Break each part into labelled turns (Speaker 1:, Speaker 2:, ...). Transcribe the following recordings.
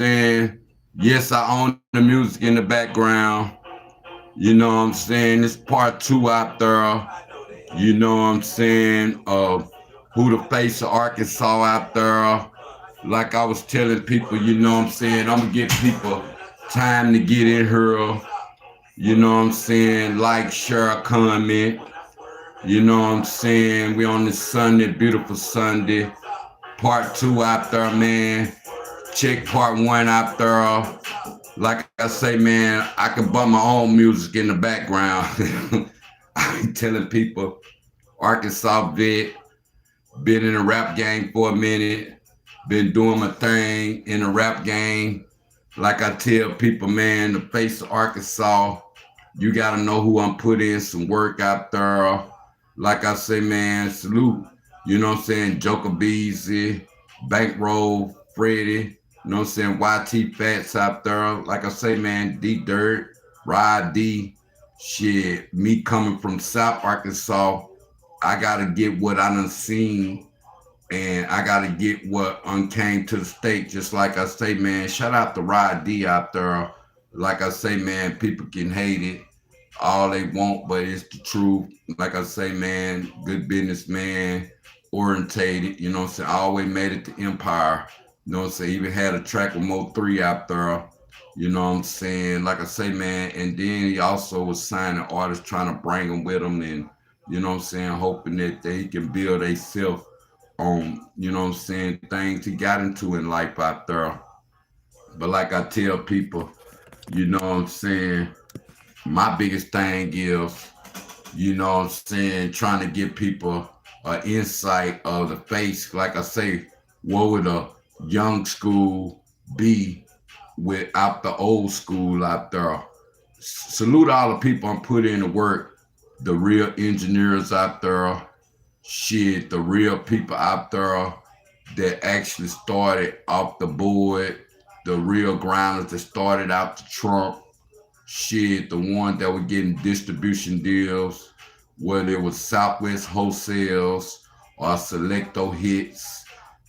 Speaker 1: saying? Yes, I own the music in the background. You know what I'm saying? It's part two out there. You know what I'm saying? Who the face of Arkansas out there. Like I was telling people, you know what I'm saying? I'm gonna give people time to get in here. You know what I'm saying? Like, share, comment. You know what I'm saying? We on this Sunday, beautiful Sunday. Part two out there, man. Check part one out there. Like I say, man, I can bump my own music in the background. I be telling people, Arkansas vet, been in the rap game for a minute, been doing my thing in the rap game. Like I tell people, man, the face of Arkansas, you gotta know who I'm putting in some work out there. Like I say, man, salute. You know what I'm saying? JokaBeezy, BankRoll, Freddie, you know what I'm saying? YTPhats out there. Like I say, man, D Dirt, Ride D, shit. Me coming from South Arkansas, I gotta get what I done seen and I gotta get what came to the state. Just like I say, man, shout out to Ride D out there. Like I say, man, people can hate it all they want, but it's the truth. Like I say, man, good businessman, orientated, you know what I'm saying? I always made it to Empire. You know what I'm saying? Even had a track with Mo 3 out there. You know what I'm saying? Like I say, man, and then he also was signing artists trying to bring them with him and you know what I'm saying, hoping that they can build a self on, you know what I'm saying, things he got into in life out there. But like I tell people, you know what I'm saying, my biggest thing is, you know what I'm saying, trying to give people an insight of the face. Like I say, what would a young school be without the old school out there? Salute all the people I'm putting in the work, the real engineers out there, shit, the real people out there that actually started off the board, the real grinders that started out the trunk, shit, the ones that were getting distribution deals, whether it was Southwest Wholesales or Selecto Hits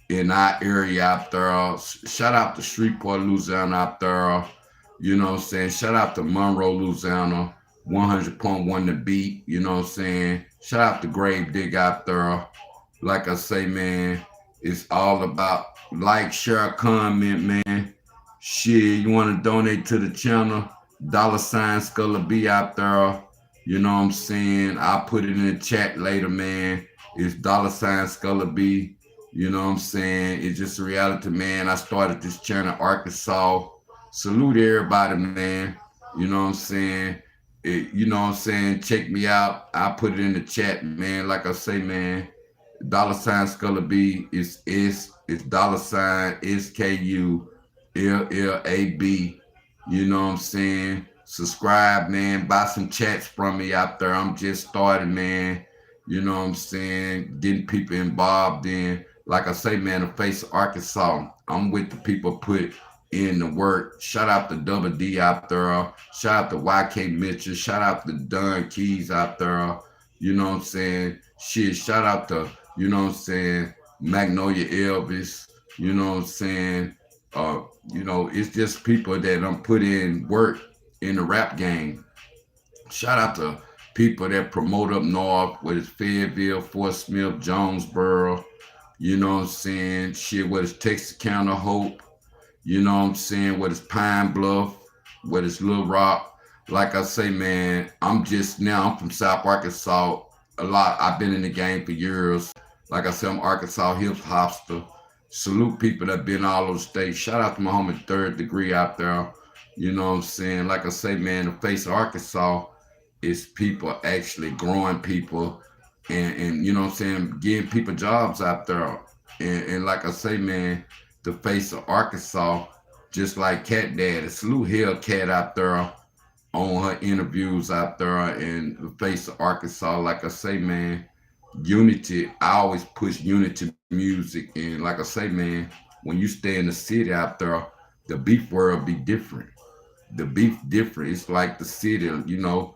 Speaker 1: in our area out there. Shout out to Shreveport, Louisiana out there. You know what I'm saying? Shout out to Monroe, Louisiana. 100.1 the beat, you know what I'm saying? Shout out to Grave Dig out there. Like I say, man, it's all about like, share, comment, man. Shit, you want to donate to the channel? $ Skulla B out there. You know what I'm saying? I'll put it in the chat later, man. It's $ Skulla B. You know what I'm saying? It's just a reality, man. I started this channel, Arkansas. Salute everybody, man. You know what I'm saying? You know what I'm saying? Check me out. I'll put it in the chat, man. Like I say, man, $ Skulla B is it's $SKULLAB. You know what I'm saying? Subscribe, man. Buy some chats from me out there. I'm just starting, man. You know what I'm saying? Getting people involved in. Like I say, man, the face of Arkansas. I'm with the people put in the work. Shout out to Double D out there. Shout out to YK Mitchell. Shout out to Don Keys out there. You know what I'm saying? Shit, shout out to, you know what I'm saying, Magnolia Elvis. You know what I'm saying? You know, it's just people that put in work in the rap game. Shout out to people that promote up north, whether it's Fayetteville, Fort Smith, Jonesboro, you know what I'm saying? Shit, whether it's Texarkana, Hope, you know what I'm saying? Whether it's Pine Bluff, whether it's Little Rock. Like I say, man, I'm from South Arkansas. A lot. I've been in the game for years. Like I said, I'm Arkansas hip hopster. Salute people that been all over the state. Shout out to my homie Third Degree out there. You know what I'm saying? Like I say, man, the face of Arkansas is people actually growing people and you know what I'm saying, giving people jobs out there. And like I say, man, the face of Arkansas, just like Cat Daddy, salute HellCat out there on her interviews out there and the face of Arkansas. Like I say, man, unity, I always push unity music. And like I say, man, when you stay in the city out there, the beef world be different. The beef different. It's like the city, you know,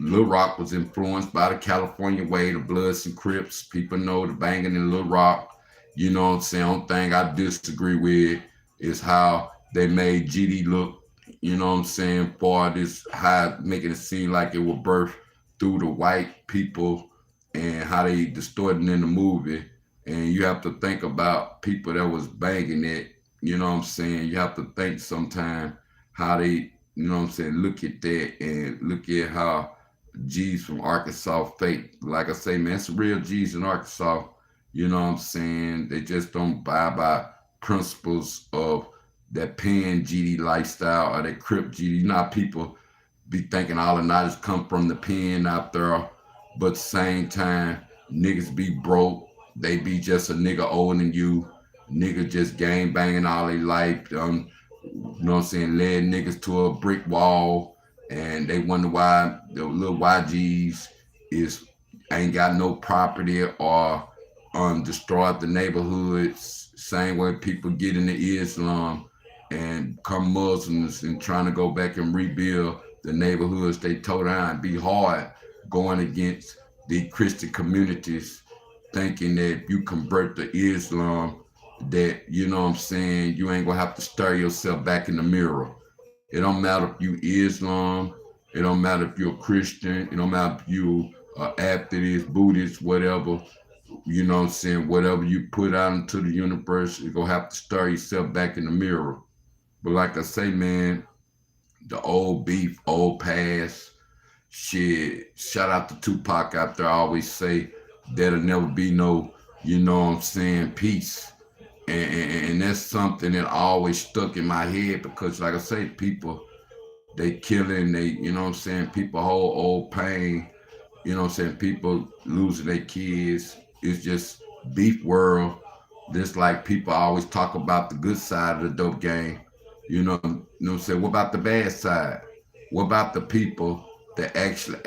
Speaker 1: Little Rock was influenced by the California way, the Bloods and Crips. People know the banging in Little Rock. You know what I'm saying? Only thing I disagree with is how they made GD look, you know what I'm saying, for this high, making it seem like it was birthed through the white people and how they distorted in the movie. And you have to think about people that was banging it, you know what I'm saying? You have to think sometime how they, you know what I'm saying, look at that and look at how G's from Arkansas fake. Like I say, man, it's real G's in Arkansas. You know what I'm saying? They just don't buy by principles of that pen GD lifestyle or that Crip GD. You know how people be thinking all the knowledge come from the pen out there, but same time, niggas be broke. They be just a nigga older than you. Nigga just gang banging all their life. You know what I'm saying? Led niggas to a brick wall, and they wonder why the little YGs is ain't got no property or destroyed the neighborhoods. Same way people get into Islam and become Muslims and trying to go back and rebuild the neighborhoods they tore down. Be hard going against the Christian communities, thinking that you convert to Islam, that, you know what I'm saying, you ain't gonna have to stare yourself back in the mirror. It don't matter if you Islam, it don't matter if you're a Christian, it don't matter if you atheist, Buddhist, whatever, you know what I'm saying, whatever you put out into the universe, you're gonna have to stare yourself back in the mirror. But like I say, man, the old beef, old past, shit, shout out to Tupac out there. I always say there'll never be no, you know what I'm saying, peace. And that's something that always stuck in my head because, like I say, people, they killing, they, you know what I'm saying, people hold old pain, you know what I'm saying, people losing their kids. It's just beef world. Just like people always talk about the good side of the dope game. You know what I'm saying? What about the bad side? What about the people that actually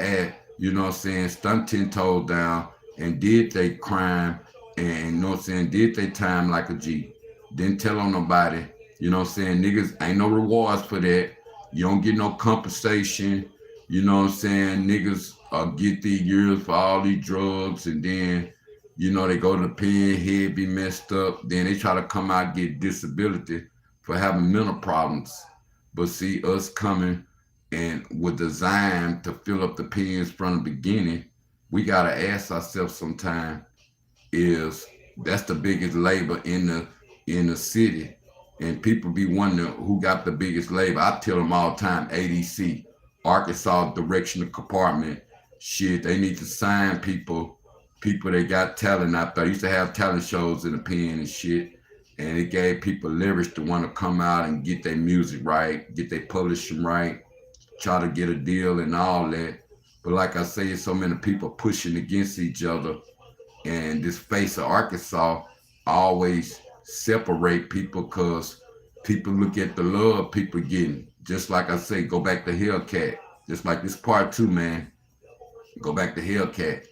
Speaker 1: you know what I'm saying, stunt 10 toes down and did they crime and, you know what I'm saying, did they time like a G? Didn't tell on nobody. You know what I'm saying? Niggas ain't no rewards for that. You don't get no compensation. You know what I'm saying? Niggas get these years for all these drugs and then, you know, they go to the pen, head be messed up. Then they try to come out get disability for having mental problems. But see, us coming and with design to fill up the pens from the beginning, we gotta ask ourselves sometime, is that's the biggest labor in the city. And people be wondering who got the biggest labor. I tell them all the time, ADC, Arkansas Directional Compartment. Shit, they need to sign people that got talent out there. I used to have talent shows in the pen and shit. And it gave people leverage to want to come out and get their music right, get their publishing right, try to get a deal and all that. But like I say, so many people pushing against each other, and this face of Arkansas always separate people because people look at the love people getting. Just like I say, go back to HellCat. Just like this part two, man. Go back to HellCat.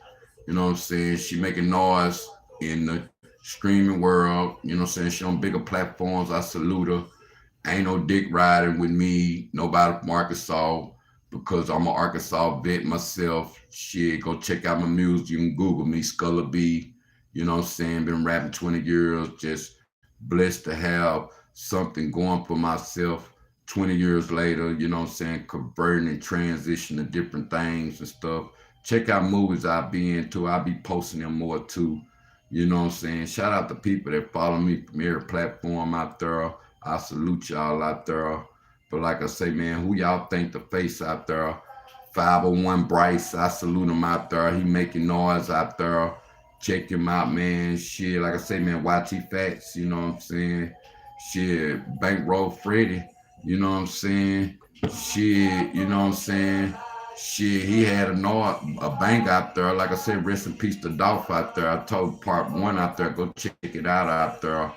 Speaker 1: You know what I'm saying? She making noise in the streaming world. You know what I'm saying? She on bigger platforms. I salute her. Ain't no dick riding with me, nobody from Arkansas, because I'm an Arkansas vet myself. Shit, go check out my music. You can Google me, Skulla B. You know what I'm saying? Been rapping 20 years. Just blessed to have something going for myself 20 years later. You know what I'm saying? Converting and transition to different things and stuff. Check out movies I be into. I be posting them more too. You know what I'm saying? Shout out to people that follow me from every platform out there. I salute y'all out there. But like I say, man, who y'all think the face out there? 501 Bryce, I salute him out there. He making noise out there. Check him out, man. Shit, like I say, man, YTPhats, you know what I'm saying? Shit, BankRoll Freddie, you know what I'm saying? Shit, you know what I'm saying? Shit, he had a bank out there. Like I said, rest in peace to Dolph out there. I told part one out there, go check it out there.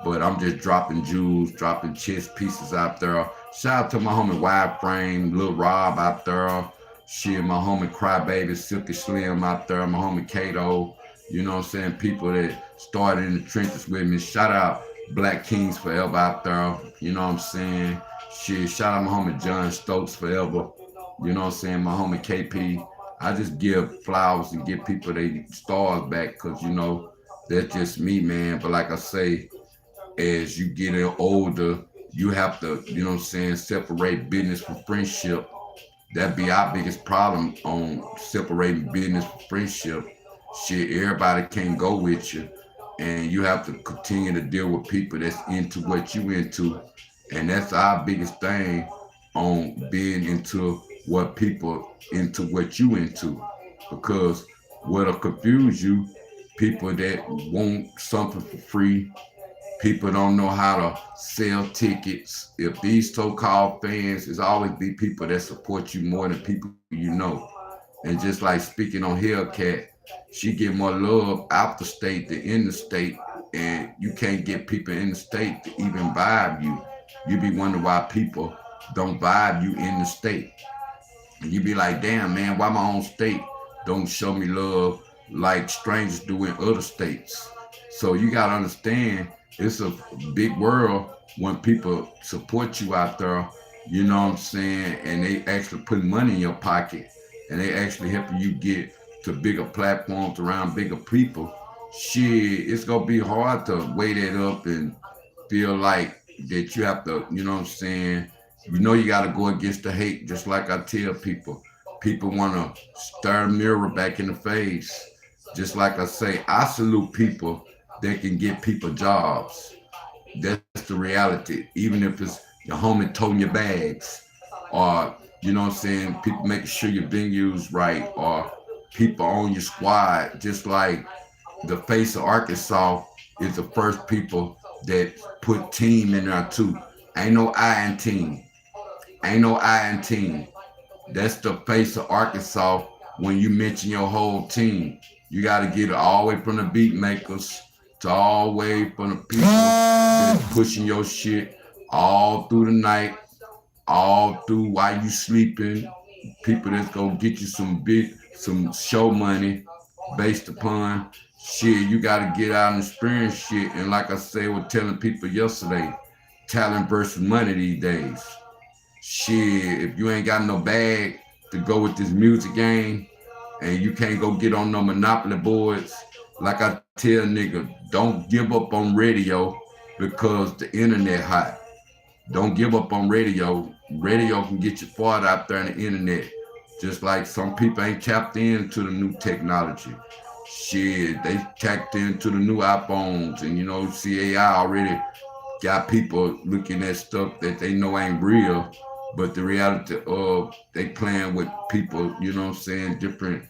Speaker 1: But I'm just dropping jewels, dropping chess pieces out there. Shout out to my homie Wireframe, Lil Rob out there. Shit, my homie Crybaby, Silky Slim out there. My homie Kato. You know what I'm saying? People that started in the trenches with me. Shout out Black Kings Forever out there. You know what I'm saying? Shit, shout out my homie John Stokes Forever. You know what I'm saying? My homie KP. I just give flowers and give people their stars back because, you know, that's just me, man. But like I say, as you get older, you have to, you know what I'm saying, separate business from friendship. That be our biggest problem on separating business from friendship. Shit, everybody can't go with you, and you have to continue to deal with people that's into what you into, and that's our biggest thing on being into what people into what you into, because what'll confuse you, people that want something for free. People don't know how to sell tickets. If these so-called fans, is always be people that support you more than people you know. And just like speaking on HellCat, she get more love out the state than in the state, and you can't get people in the state to even vibe you. You be wondering why people don't vibe you in the state. And you be like, damn, man, why my own state don't show me love like strangers do in other states? So you got to understand, it's a big world when people support you out there, you know what I'm saying, and they actually put money in your pocket, and they actually helping you get to bigger platforms around bigger people. Shit, it's going to be hard to weigh that up and feel like that you have to, you know what I'm saying, you got to go against the hate, just like I tell people. People want to stare a mirror back in the face. Just like I say, I salute people that can get people jobs. That's the reality. Even if it's your homie toting your bags, or, you know what I'm saying, people making sure your venue's right, or people on your squad, just like the face of Arkansas is the first people that put team in there too. Ain't no I in team. Ain't no I in team. That's the face of Arkansas when you mention your whole team. You got to get it all the way from the beat makers to all the way from the people that's pushing your shit all through the night, all through while you sleeping. People that's gonna get you some show money based upon shit. You got to get out and experience shit. And like I said, was telling people yesterday, talent versus money these days. Shit, if you ain't got no bag to go with this music game, and you can't go get on no monopoly boards, like I tell nigga, don't give up on radio because the internet hot. Don't give up on radio. Radio can get you far out there in the internet. Just like some people ain't tapped into the new technology. Shit, they tapped into the new iPhones, and CAI already got people looking at stuff that they know ain't real, but the reality of they playing with people, different,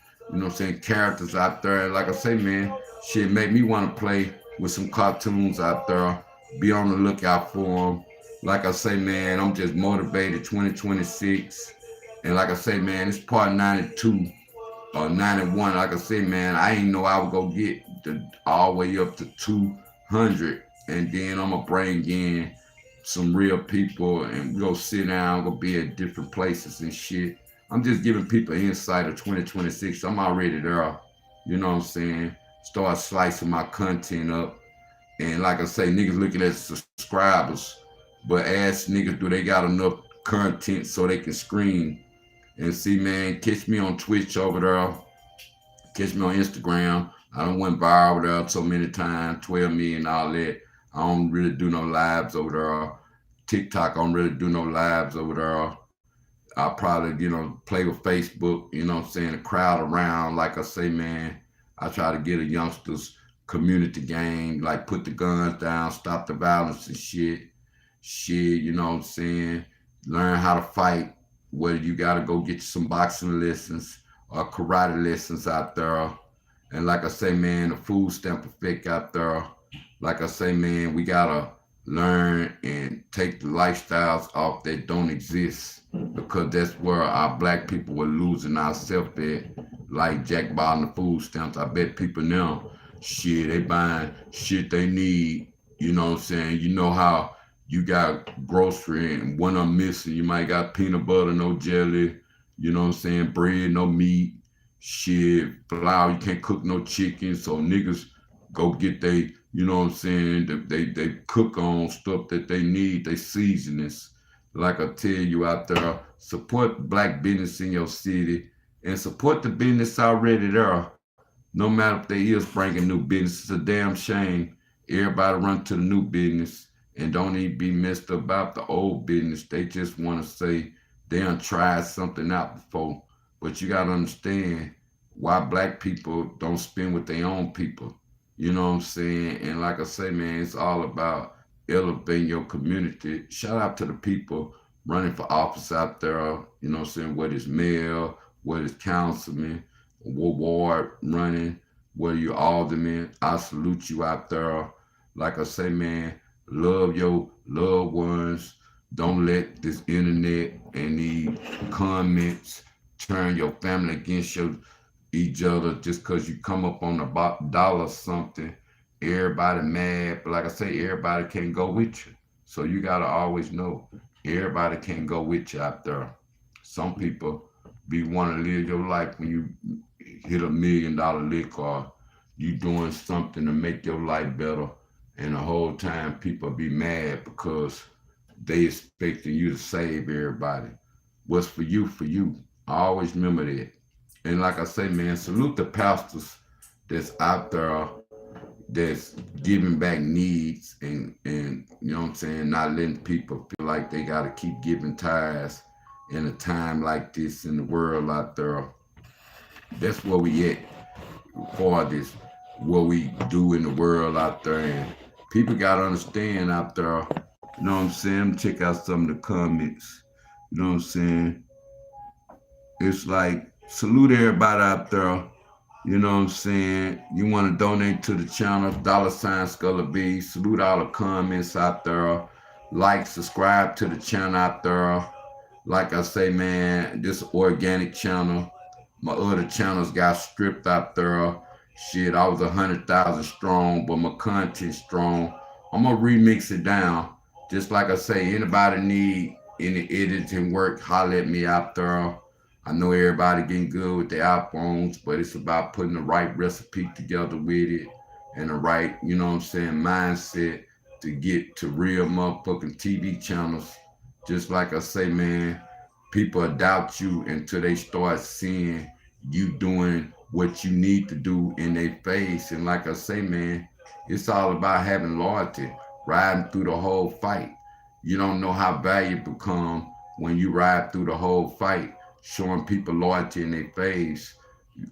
Speaker 1: characters out there. And like I say, man, shit make me want to play with some cartoons out there. Be on the lookout for them. Like I say, man, I'm just motivated 2026. And like I say, man, it's part 92 or 91. Like I say, man, I ain't know I would go get all the way up to 200. And then I'm going to bring in some real people, and we go sit down, go be at different places and shit. I'm just giving people insight of 2026. I'm already there. You know what I'm saying? Start slicing my content up. And like I say, niggas looking at subscribers, but ask niggas, do they got enough content so they can scream? And see, man, catch me on Twitch over there. Catch me on Instagram. I done went viral there so many times, 12 million, all that. I don't really do no lives over there. TikTok, I don't really do no lives over there. I probably, play with Facebook, what I'm saying, the crowd around. Like I say, man, I try to get a youngsters community game, like put the guns down, stop the violence and shit. Shit, you know what I'm saying? Learn how to fight. Whether you gotta go get you some boxing lessons or karate lessons out there. And like I say, man, the food stamp effect out there. Like I say, man, we gotta learn and take the lifestyles off that don't exist, because that's where our black people were losing ourselves at. Like Jack buying the food stamps. I bet people now, shit, they buying shit they need. You know what I'm saying? You know how you got grocery and one I'm missing. You might got peanut butter, no jelly. You know what I'm saying? Bread, no meat. Shit, flour, you can't cook no chicken. So niggas go get they, you know what I'm saying, they cook on stuff that they need, they seasonings. Like I tell you out there, support black business in your city and support the business already there. No matter if they is bringing new business, it's a damn shame. Everybody run to the new business and don't even be messed about the old business. They just want to say they done tried something out before. But you gotta understand why black people don't spend with their own people. You know what I'm saying? And like I say, man, it's all about elevating your community. Shout out to the people running for office out there, you know what I'm saying, whether it's mayor, whether it's councilman, ward running, whether you're alderman. I salute you out there. Like I say, man, love your loved ones. Don't let this internet and these comments turn your family against each other just because you come up on a dollar something. Everybody mad, but like I say, everybody can't go with you. So you gotta always know everybody can't go with you out there. Some people be want to live your life when you hit $1 million lick or you doing something to make your life better, and the whole time people be mad because they expecting you to save everybody. What's for you, for you. I always remember that. And like I say, man, salute the pastors that's out there that's giving back needs and you know what I'm saying, not letting people feel like they gotta keep giving tithes in a time like this in the world out there. That's where we at for this, what we do in the world out there. And people gotta understand out there, you know what I'm saying? Check out some of the comments. You know what I'm saying? It's like salute everybody out there. You know what I'm saying? You want to donate to the channel, $Skulla. Salute all the comments out there. Like, subscribe to the channel out there. Like I say, man, this organic channel. My other channels got stripped out there. Shit, I was 100,000 strong, but my content strong. I'm gonna remix it down. Just like I say, anybody need any editing work, holler at me out there. I know everybody getting good with their iPhones, but it's about putting the right recipe together with it and the right, you know what I'm saying, mindset to get to real motherfucking TV channels. Just like I say, man, people doubt you until they start seeing you doing what you need to do in their face. And like I say, man, it's all about having loyalty, riding through the whole fight. You don't know how valuable become when you ride through the whole fight, showing people loyalty in their face,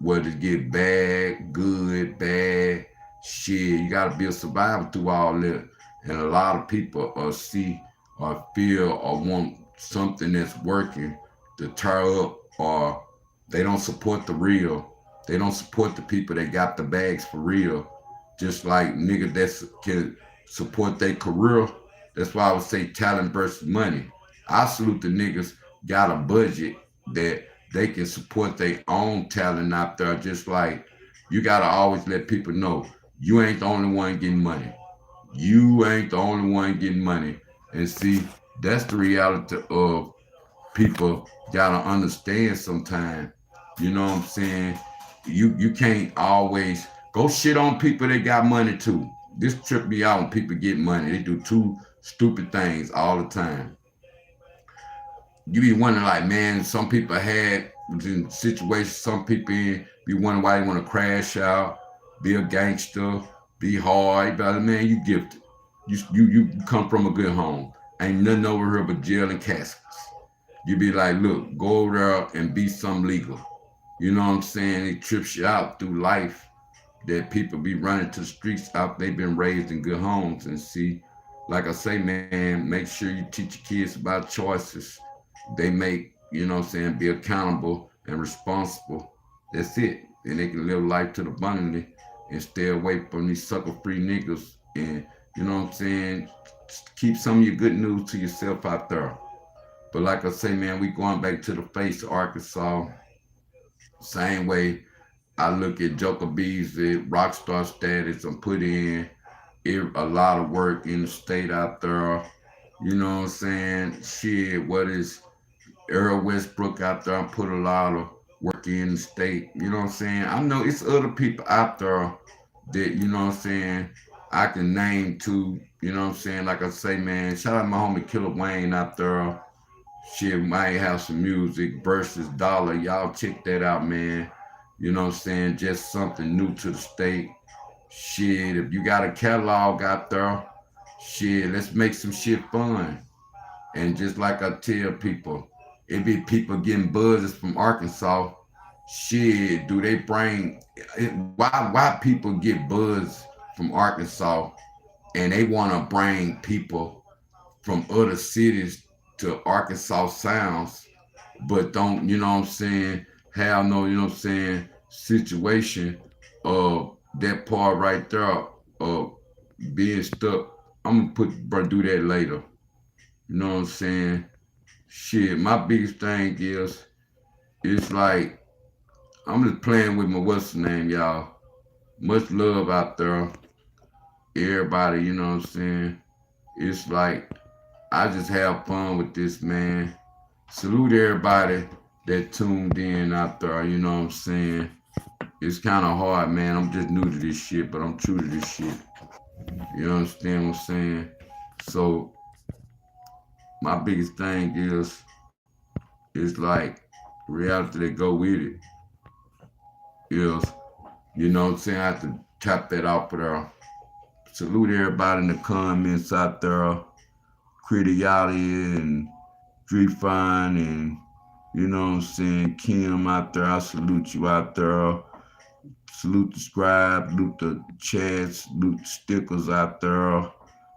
Speaker 1: whether it get bad, good, bad, shit. You gotta be a survivor through all that. And a lot of people see or feel or want something that's working to tear up, or they don't support the real. They don't support the people that got the bags for real. Just like niggas that can support their career. That's why I would say talent versus money. I salute the niggas got a budget that they can support their own talent out there. Just like you gotta always let people know you ain't the only one getting money. You ain't the only one getting money. And see, that's the reality of people gotta understand sometimes. You know what I'm saying? You can't always go shit on people that got money too. This trip me out when people get money. They do two stupid things all the time. You be wondering like, man, some people had in situations, some people in, be wondering why they want to crash out, be a gangster, be hard. But man, you gifted. You come from a good home. Ain't nothing over here but jail and caskets. You be like, look, go over there and be some legal. You know what I'm saying? It trips you out through life that people be running to the streets out. They've been raised in good homes. And see, like I say, man, make sure you teach your kids about choices they make, you know what I'm saying, be accountable and responsible. That's it. And they can live life to the abundantly and stay away from these sucker free niggas. And you know what I'm saying? Keep some of your good news to yourself out there. But like I say, man, we going back to the face of Arkansas. Same way I look at JokaBeezy, rockstar status. I'm putting in a lot of work in the state out there. You know what I'm saying? Shit, what is Earl Westbrook out there? I put a lot of work in the state. You know what I'm saying? I know it's other people out there that, you know what I'm saying, I can name too. You know what I'm saying? Like I say, man, shout out my homie Killer Wayne out there. Shit, might have some music versus Dollar. Y'all check that out, man. You know what I'm saying? Just something new to the state. Shit, if you got a catalog out there, Shit, let's make some shit fun. And just like I tell people, it be people getting buzzes from Arkansas. Shit, do they bring why people get buzz from Arkansas and they want to bring people from other cities to Arkansas sounds, but don't, you know what I'm saying, have no, you know what I'm saying, situation of that part right there of being stuck. I'm gonna do that later. You know what I'm saying? Shit, my biggest thing is it's like I'm just playing with my what's the name, y'all. Much love out there. Everybody, you know what I'm saying? It's like I just have fun with this, man. Salute everybody that tuned in out there, you know what I'm saying? It's kind of hard, man. I'm just new to this shit, but I'm true to this shit. You understand what I'm saying? So my biggest thing is like reality that go with it is, you know what I'm saying? I have to tap that out for there. Salute everybody in the comments out there. Criticality and Drefine and you know what I'm saying, Kim out there. I salute you out there. Salute the scribe, salute the chats, salute the stickers out there.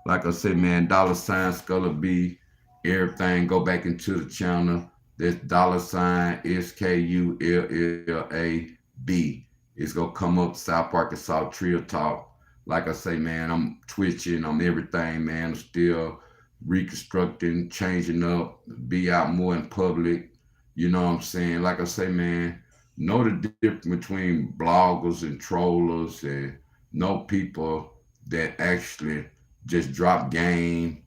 Speaker 1: Like I say, man, $ Skulla B. Everything go back into the channel. That's $SKULLAB. It's gonna come up South Arkansas Trill Talk. Like I say, man, I'm twitching, I'm everything, man. I'm still reconstructing, changing up, be out more in public. You know what I'm saying? Like I say, man, know the difference between bloggers and trollers and know people that actually just drop game,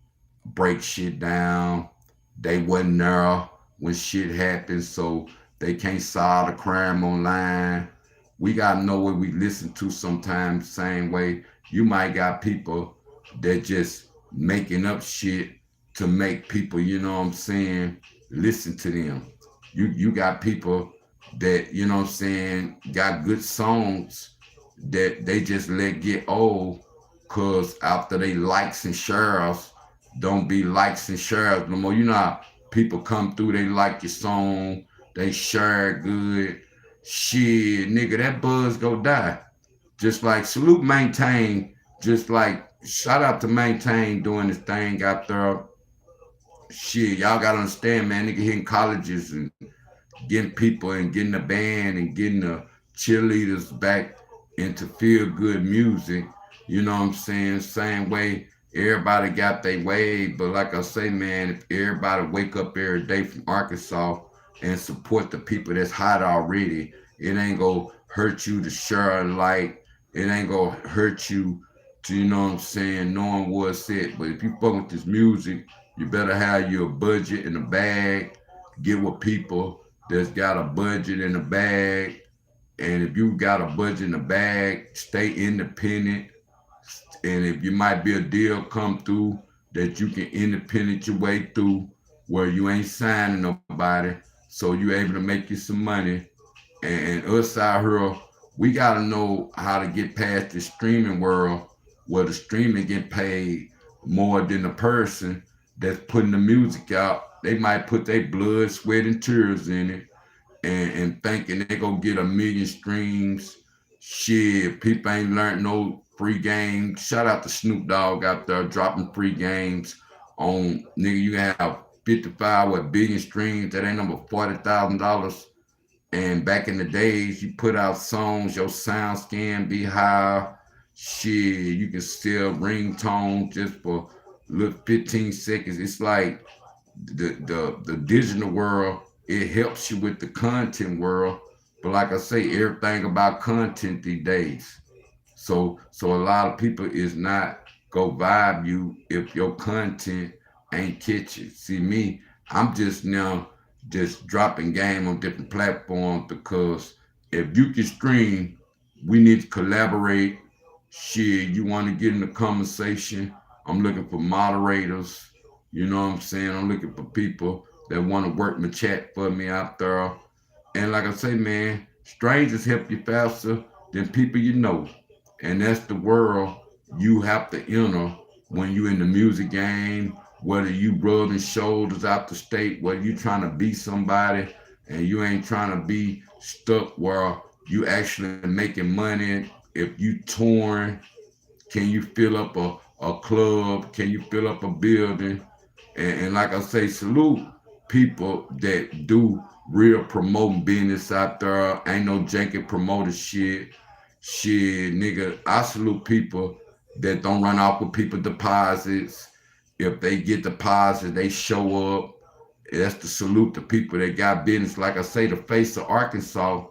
Speaker 1: break shit down. They wasn't there when shit happened, so they can't solve the crime online. We gotta know what we listen to sometimes. Same way you might got people that just making up shit to make people, you know what I'm saying, listen to them. You got people that, you know what I'm saying, got good songs that they just let get old cause after they likes and shares don't be likes and shares no more. You know how people come through, they like your song, they share it good. Shit, nigga, that buzz go die. Just like salute maintain, just like shout out to maintain doing this thing out there. Shit, y'all gotta understand, man, nigga hitting colleges and getting people and getting the band and getting the cheerleaders back into feel good music. You know what I'm saying? Same way everybody got their wave, but like I say, man, if everybody wake up every day from Arkansas and support the people that's hot already, it ain't gonna hurt you to share a light. It ain't gonna hurt you to, you know what I'm saying, knowing what's it. But if you fuck with this music, you better have your budget in the bag, get with people that's got a budget in the bag. And if you got a budget in the bag, stay independent. And if you might be a deal come through that you can independent your way through where you ain't signing nobody, so you able to make you some money. And us out here, we gotta know how to get past the streaming world where the streaming get paid more than the person that's putting the music out. They might put their blood, sweat, and tears in it and thinking they gonna get 1 million streams. Shit, people ain't learned no free game. Shout out to Snoop Dogg out there dropping free games on nigga. You have 55 billion streams. That ain't number $40,000. And back in the days, you put out songs, your sound scan be high. Shit, you can still ringtone just for little 15 seconds. It's like the digital world, it helps you with the content world. But like I say, everything about content these days. So a lot of people is not go vibe you if your content ain't catchy. See me, I'm just now just dropping game on different platforms because if you can stream, we need to collaborate. Shit, you want to get in the conversation? I'm looking for moderators. You know what I'm saying? I'm looking for people that want to work my chat for me out there. And like I say, man, strangers help you faster than people you know. And that's the world you have to enter. when you in the music game, whether you rubbing shoulders out the state, whether you trying to be somebody and you ain't trying to be stuck where you actually making money. If you touring, can you fill up a club? Can you fill up a building? And like I say, salute people that do real promoting business out there. Ain't no janky promoter shit. Shit, nigga, I salute people that don't run off with people deposits. If they get deposits, they show up. That's the salute to people that got business. Like I say, the face of Arkansas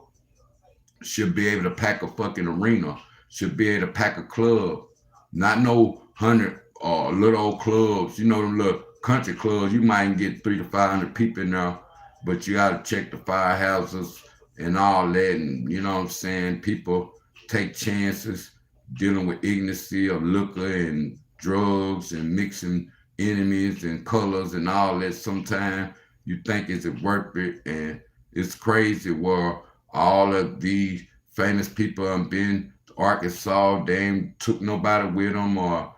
Speaker 1: should be able to pack a fucking arena, should be able to pack a club, not no 100 little old clubs. You know them little country clubs. You might get 300 to 500 people in there, but you gotta check the firehouses and all that. And you know what I'm saying? People take chances dealing with ignorance of liquor and drugs and mixing enemies and colors and all that. Sometimes you think is it worth it, and it's crazy where all of these famous people have been to Arkansas. They ain't took nobody with them, or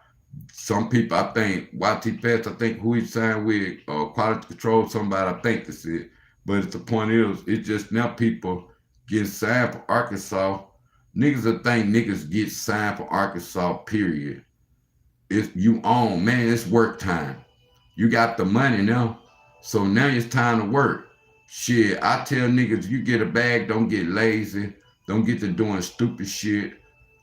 Speaker 1: some people. I think YTPhats. I think who he signed with, Quality Control. Somebody. I think that's it. But the point is, it's just now people get signed for Arkansas. Niggas will think niggas get signed for Arkansas. Period. It's you own, man. It's work time. You got the money now. So now it's time to work. Shit, I tell niggas, you get a bag, don't get lazy. Don't get to doing stupid shit.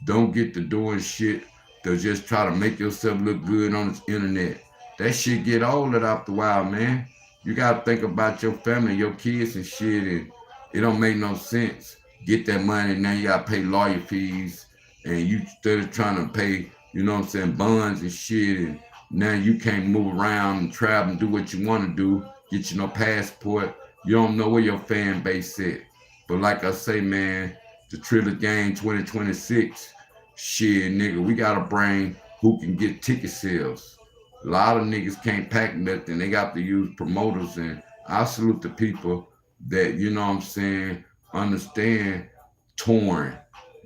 Speaker 1: Don't get to doing shit to just try to make yourself look good on this internet. That shit get old after a while, man. You gotta think about your family, your kids and shit, and it don't make no sense. Get that money, now you gotta pay lawyer fees, and you instead of trying to pay, you know what I'm saying, bonds and shit, and now you can't move around and travel and do what you want to do. Get you no passport. You don't know where your fan base at. But like I say, man, the Trill Game 2026, shit, nigga, we got to bring who can get ticket sales. A lot of niggas can't pack nothing. They got to use promoters. And I salute the people that, you know what I'm saying, understand touring.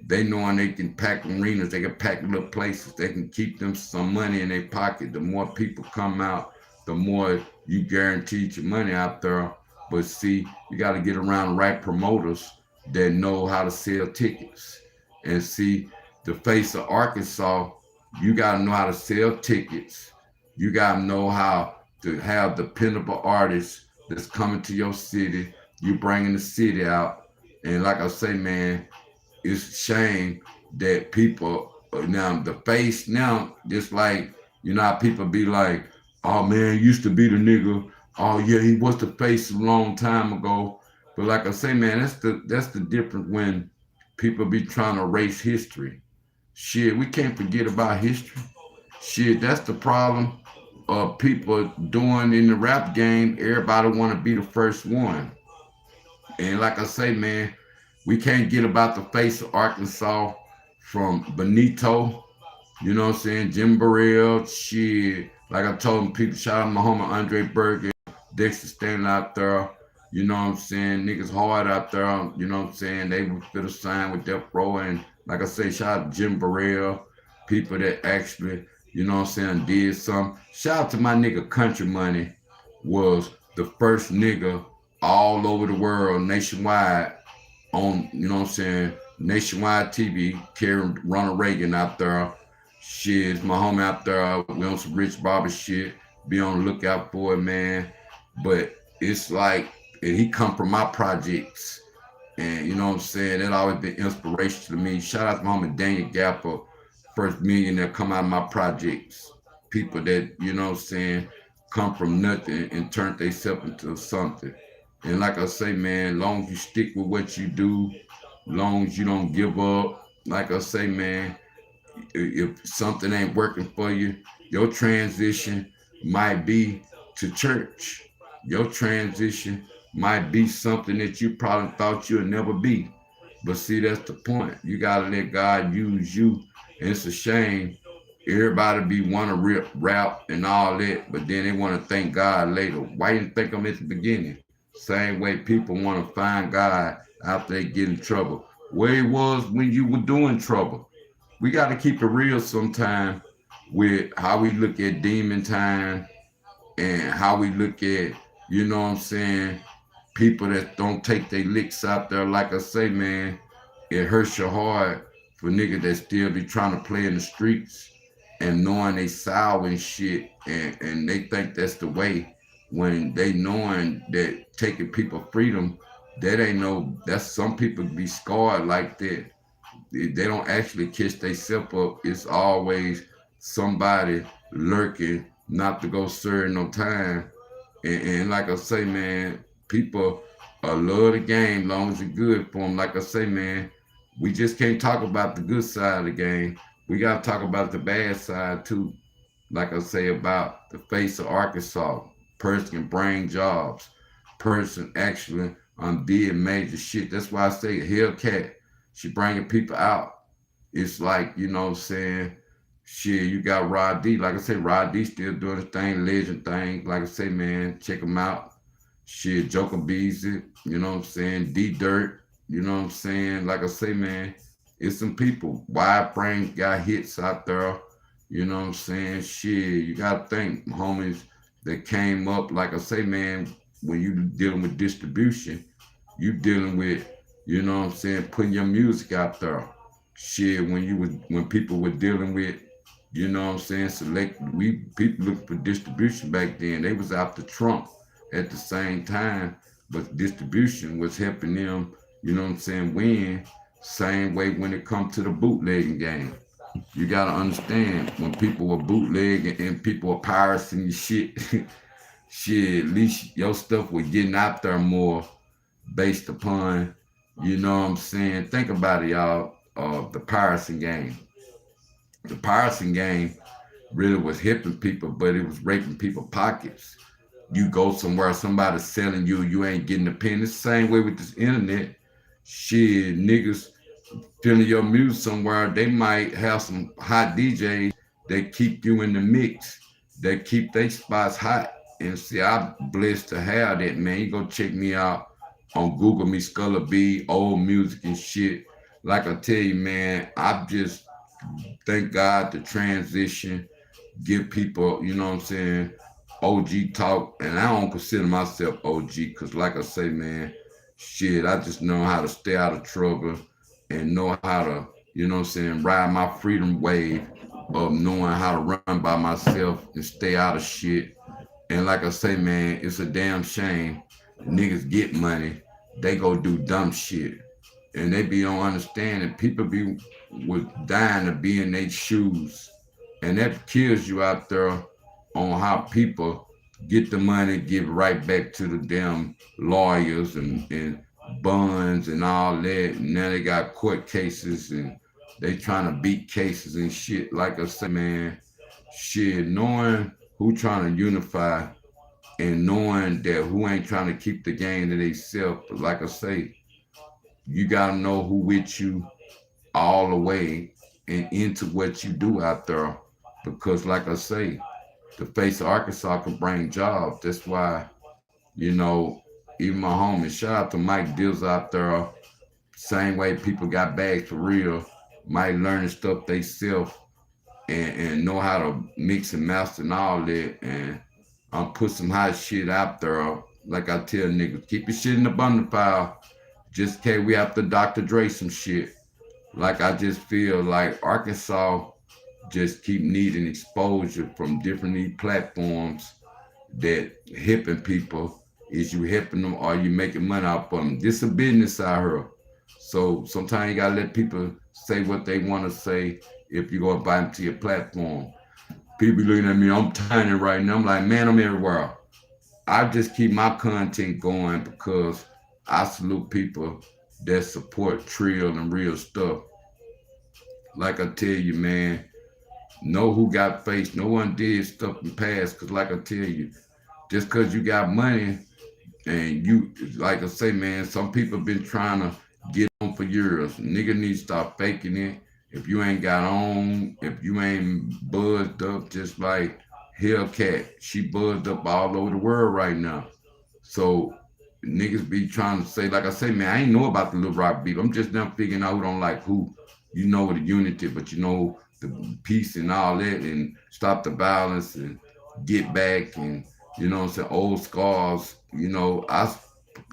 Speaker 1: They knowing they can pack arenas, they can pack little places, they can keep them some money in their pocket. The more people come out, the more you guaranteed your money out there. But see, you got to get around the right promoters that know how to sell tickets. And see, the face of Arkansas, you got to know how to sell tickets. You got to know how to have dependable artists that's coming to your city. You bringing the city out. And like I say, man, it's a shame that people now the face now just like you know how people be like, oh man, used to be the nigga. Oh yeah, he was the face a long time ago. But like I say, man, that's the difference when people be trying to erase history. Shit, we can't forget about history. Shit, that's the problem of people doing in the rap game. Everybody want to be the first one. And like I say, man, we can't get about the face of Arkansas from Benito, you know what I'm saying, Jim Burrell, shit. Like I told him, people, shout out my homie Andre Bergen, Dexter standing out there, you know what I'm saying, niggas hard out there, you know what I'm saying, they would fit a sign with Death Row. And like I say, shout out to Jim Burrell, people that actually, you know what I'm saying, did something. Shout out to my nigga Country Money, was the first nigga all over the world, nationwide, on, you know what I'm saying, nationwide TV, carrying Ronald Reagan out there. Shit, my homie out there, we on some Rich Barber shit. Be on the lookout for it, man. But it's like, and he come from my projects. And you know what I'm saying, that always been inspiration to me. Shout out to my homie Daniel Gapper, first millionaire come out of my projects. People that, you know what I'm saying, come from nothing and turn themselves into something. And like I say, man, long as you stick with what you do, long as you don't give up, like I say, man, if something ain't working for you, your transition might be to church. Your transition might be something that you probably thought you'd never be. But see, that's the point. You gotta let God use you. And it's a shame. Everybody be wanna rap and all that, but then they wanna thank God later. Why didn't thank him at the beginning? Same way people wanna find God after they get in trouble. Where he was when you were doing trouble. We got to keep it real sometime. with how we look at demon time and how we look at, you know what I'm saying, people that don't take their licks out there. Like I say, man, it hurts your heart for niggas that still be trying to play in the streets and knowing they sour and shit, and they think that's the way when they knowing that taking people freedom, that ain't no, that's some people be scarred like that. They don't actually catch themselves up. It's always somebody lurking not to go serve no time. And like I say, man, people love the game long as it's good for them. Like I say, man, we just can't talk about the good side of the game. We got to talk about the bad side too. Like I say about the face of Arkansas, person can bring jobs, person actually did major shit. That's why I say HellCat, she bringing people out. It's like, you know what I'm saying, shit, you got Rod D. Like I say, Rod D still doing his thing, legend thing. Like I say, man, check him out. Shit, JokaBeezy, you know what I'm saying, D Dirt, you know what I'm saying. Like I say, man, it's some people. Wide frame got hits out there. You know what I'm saying? Shit, you gotta think, homies that came up, like I say, man, when you dealing with distribution, you dealing with, you know what I'm saying, putting your music out there. Shit, when people were dealing with, you know what I'm saying, select, we people looked for distribution back then. They was out the trunk at the same time, but distribution was helping them, you know what I'm saying, win. Same way when it comes to the bootlegging game. You gotta understand when people were bootlegging and people were pirating your shit, shit, at least your stuff was getting out there more based upon, you know what I'm saying. Think about it, y'all. The piracy game. The piracy game really was hipping people, but it was raping people's pockets. You go somewhere, somebody's selling you, you ain't getting a penny. It's the same way with this internet. Shit, niggas feeling your music somewhere, they might have some hot DJs that keep you in the mix, that keep their spots hot. And see, I'm blessed to have that, man. You go check me out on Google me, Skulla B, old music and shit. Like I tell you, man, I just thank God the transition, give people, you know what I'm saying, OG talk. And I don't consider myself OG because, like I say, man, shit, I just know how to stay out of trouble and know how to, you know what I'm saying, ride my freedom wave of knowing how to run by myself and stay out of shit. And like I say, man, it's a damn shame. Niggas get money, they go do dumb shit. And they be don't understand that people be was dying to be in their shoes. And that kills you out there on how people get the money, give it right back to the damn lawyers and bonds and all that. And now they got court cases and they trying to beat cases and shit. Like I say, man, shit, knowing who trying to unify and knowing that who ain't trying to keep the game to themselves. But like I say, you gotta know who with you all the way and into what you do out there. Because like I say, the face of Arkansas can bring jobs. That's why, you know, even my homies, shout out to Mike Dills out there. Same way people got bags for real, might learn stuff they self and know how to mix and master and all that. And put some hot shit out there. Like I tell niggas, keep your shit in the bundle file. Just in case we have to Dr. Dre some shit. Like I just feel like Arkansas just keep needing exposure from different platforms that hipping people. Is you hipping them or you making money off of them? This a business out here. So sometimes you gotta let people say what they want to say if you go invite them to your platform. People looking at me, I'm tiny right now. I'm like, man, I'm everywhere. I just keep my content going because I salute people that support Trill and real stuff. Like I tell you, man, know who got face. No one did stuff in the past. Cause like I tell you, just cause you got money and you, like I say, man, some people been trying to get on for years. Nigga need to stop faking it. If you ain't got on, if you ain't buzzed up, just like HellCat, she buzzed up all over the world right now. So niggas be trying to say, like I say, man, I ain't know about the Little Rock beef. I'm just now figuring out who don't like who. You know the unity, but you know the peace and all that, and stop the violence and get back, and you know what I'm saying, old scars. You know, I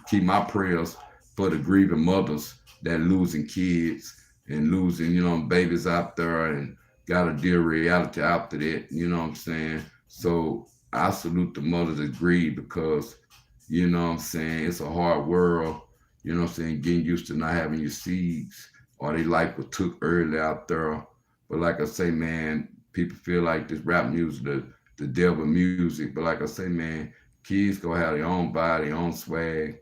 Speaker 1: keep my prayers for the grieving mothers that losing kids and losing, you know, babies out there and got to deal reality after that. You know what I'm saying? So I salute the mothers that grieve because, you know what I'm saying, it's a hard world. You know what I'm saying? Getting used to not having your seeds or their life was took early out there. But like I say, man, people feel like this rap music, the devil music. But like I say, man, kids go have their own body, their own swag.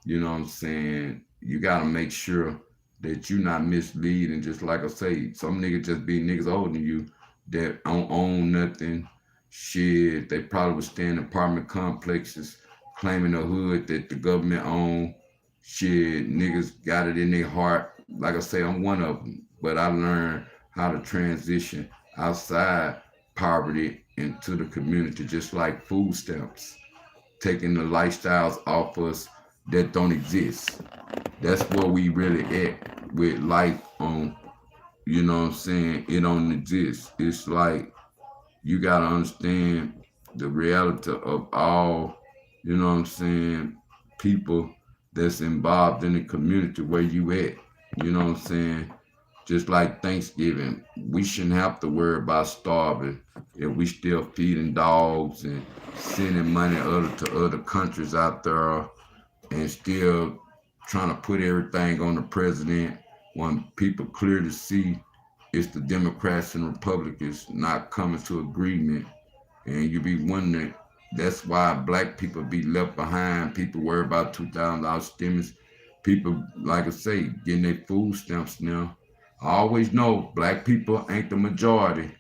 Speaker 1: You know what I'm saying? You gotta make sure that you're not misleading. Just like I say, some niggas just be niggas older than you that don't own nothing. Shit, they probably would stay in apartment complexes claiming a hood that the government own. Shit, niggas got it in their heart. Like I say, I'm one of them. But I learned how to transition outside poverty into the community, just like food stamps, taking the lifestyles off us that don't exist. That's where we really at with life on, you know what I'm saying? It don't exist. It's like you gotta understand the reality of all, you know what I'm saying, people that's involved in the community where you at. You know what I'm saying? Just like Thanksgiving, we shouldn't have to worry about starving if we still feeding dogs and sending money to other countries out there and still trying to put everything on the president when people clearly see it's the Democrats and Republicans not coming to agreement. And you be wondering, that's why black people be left behind. People worry about $2,000 stimulus. People, like I say, getting their food stamps now. I always know black people ain't the majority.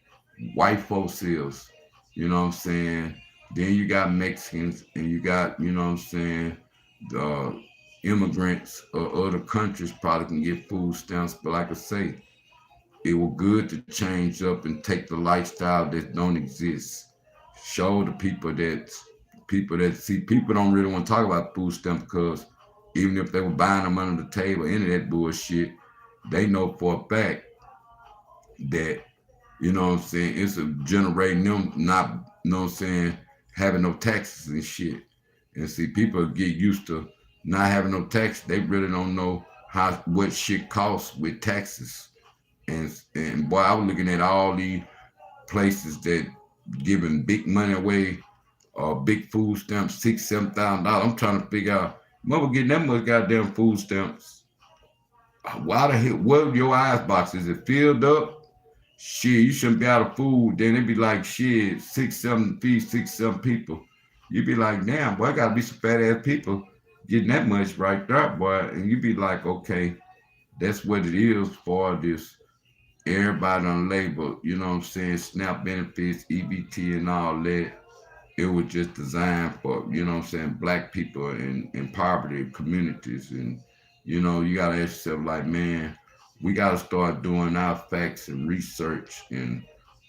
Speaker 1: White folks is. You know what I'm saying? Then you got Mexicans and you got, you know what I'm saying, the immigrants or other countries probably can get food stamps. But like I say, it was good to change up and take the lifestyle that don't exist. Show the people that see people don't really want to talk about food stamps because even if they were buying them under the table, any of that bullshit, they know for a fact that, you know what I'm saying, it's a generating them not, you know what I'm saying, having no taxes and shit. And see, people get used to not having no tax. They really don't know how what shit costs with taxes. And boy, I was looking at all these places that giving big money away, big food stamps, $6,000, $7,000. I'm trying to figure out, mother getting that much goddamn food stamps. Why the hell? What your ice box is it filled up? Shit, you shouldn't be out of food. Then it'd be like shit, six, seven feed, six, seven people. You'd be like, damn, boy, I gotta be some fat ass people getting that much right there, boy. And you'd be like, okay, that's what it is for this everybody on labor, you know what I'm saying, SNAP benefits, EBT and all that. It was just designed for, you know what I'm saying, black people in poverty communities. And, you know, you gotta ask yourself like, man, we gotta start doing our facts and research and,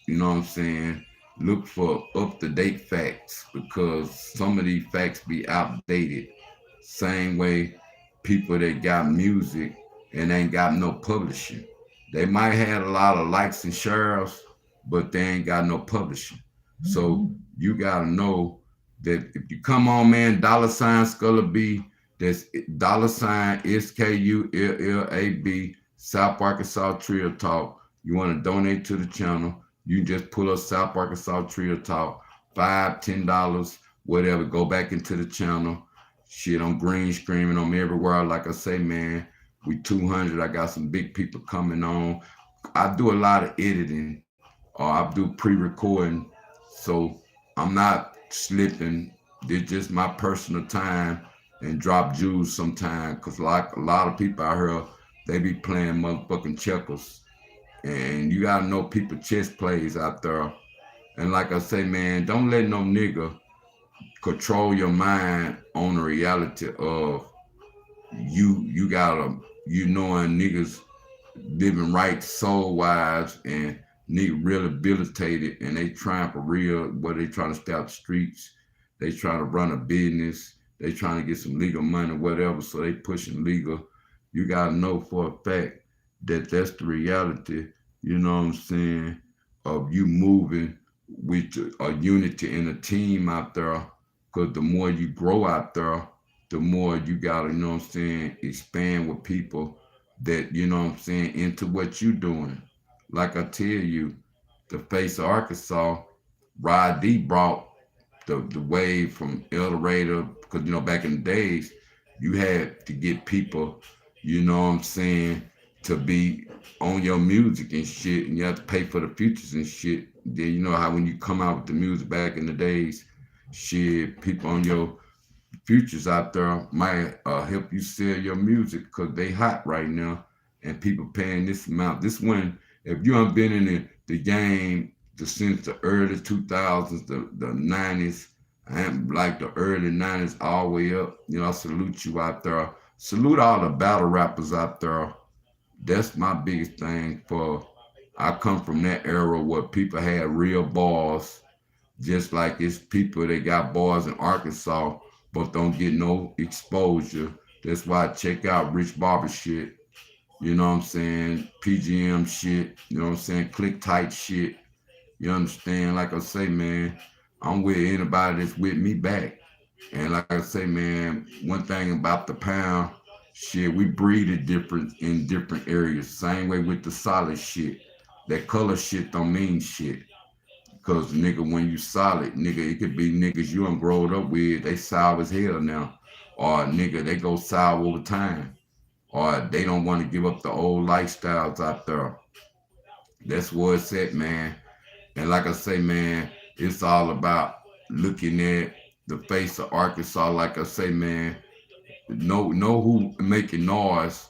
Speaker 1: you know what I'm saying, look for up-to-date facts because some of these facts be outdated. Same way people that got music and ain't got no publishing. They might have a lot of likes and shares, but they ain't got no publishing. So you gotta know that if you come on, man, $ Skulla B, that's $ SKULLAB, South Arkansas Trill Talk. You want to donate to the channel, you just pull up South Arkansas Trill Talk, $5, $10, whatever, go back into the channel. Shit, I'm green screaming, I'm everywhere. Like I say, man, we 200. I got some big people coming on. I do a lot of editing, or I do pre-recording, so I'm not slipping. It's just my personal time and drop jewels sometimes, cause like a lot of people out here, they be playing motherfucking checkers, and you gotta know people chess plays out there. And like I say, man, don't let no nigga control your mind on the reality of you gotta, you knowing niggas living right soul wise and nigga rehabilitated and they trying for real, where they trying to stay out the streets, they trying to run a business, they trying to get some legal money, whatever, so they pushing legal. You gotta know for a fact that that's the reality, you know what I'm saying? of you moving with a unity and a team out there. Because the more you grow out there, the more you gotta, you know what I'm saying, expand with people that, you know what I'm saying, into what you doing. Like I tell you, the face of Arkansas, Rod D brought the wave from El Dorado, because you know back in the days, you had to get people, you know what I'm saying, to be on your music and shit, and you have to pay for the features and shit. Then you know how when you come out with the music back in the days, shit, people on your futures out there might help you sell your music because they hot right now, and people paying this amount. This one, if you haven't been in the game since the early 2000s, the 90s, and like the early 90s all the way up, you know, I salute you out there. Salute all the battle rappers out there. That's my biggest thing. For I come from that era where people had real bars, just like it's people that got bars in Arkansas but don't get no exposure. That's why I check out Rich Barber shit, you know what I'm saying? PGM shit, you know what I'm saying? Click tight shit. You understand? Like I say, man, I'm with anybody that's with me back. And like I say, man, one thing about the pound, shit, we breed it different in different areas. Same way with the solid shit. That color shit don't mean shit. Cause nigga, when you solid, nigga, it could be niggas you done growed up with, they sour as hell now. Or nigga, they go sour over time. Or they don't want to give up the old lifestyles out there. That's where it's at, man. And like I say, man, it's all about looking at the face of Arkansas. Like I say, man, know who making noise,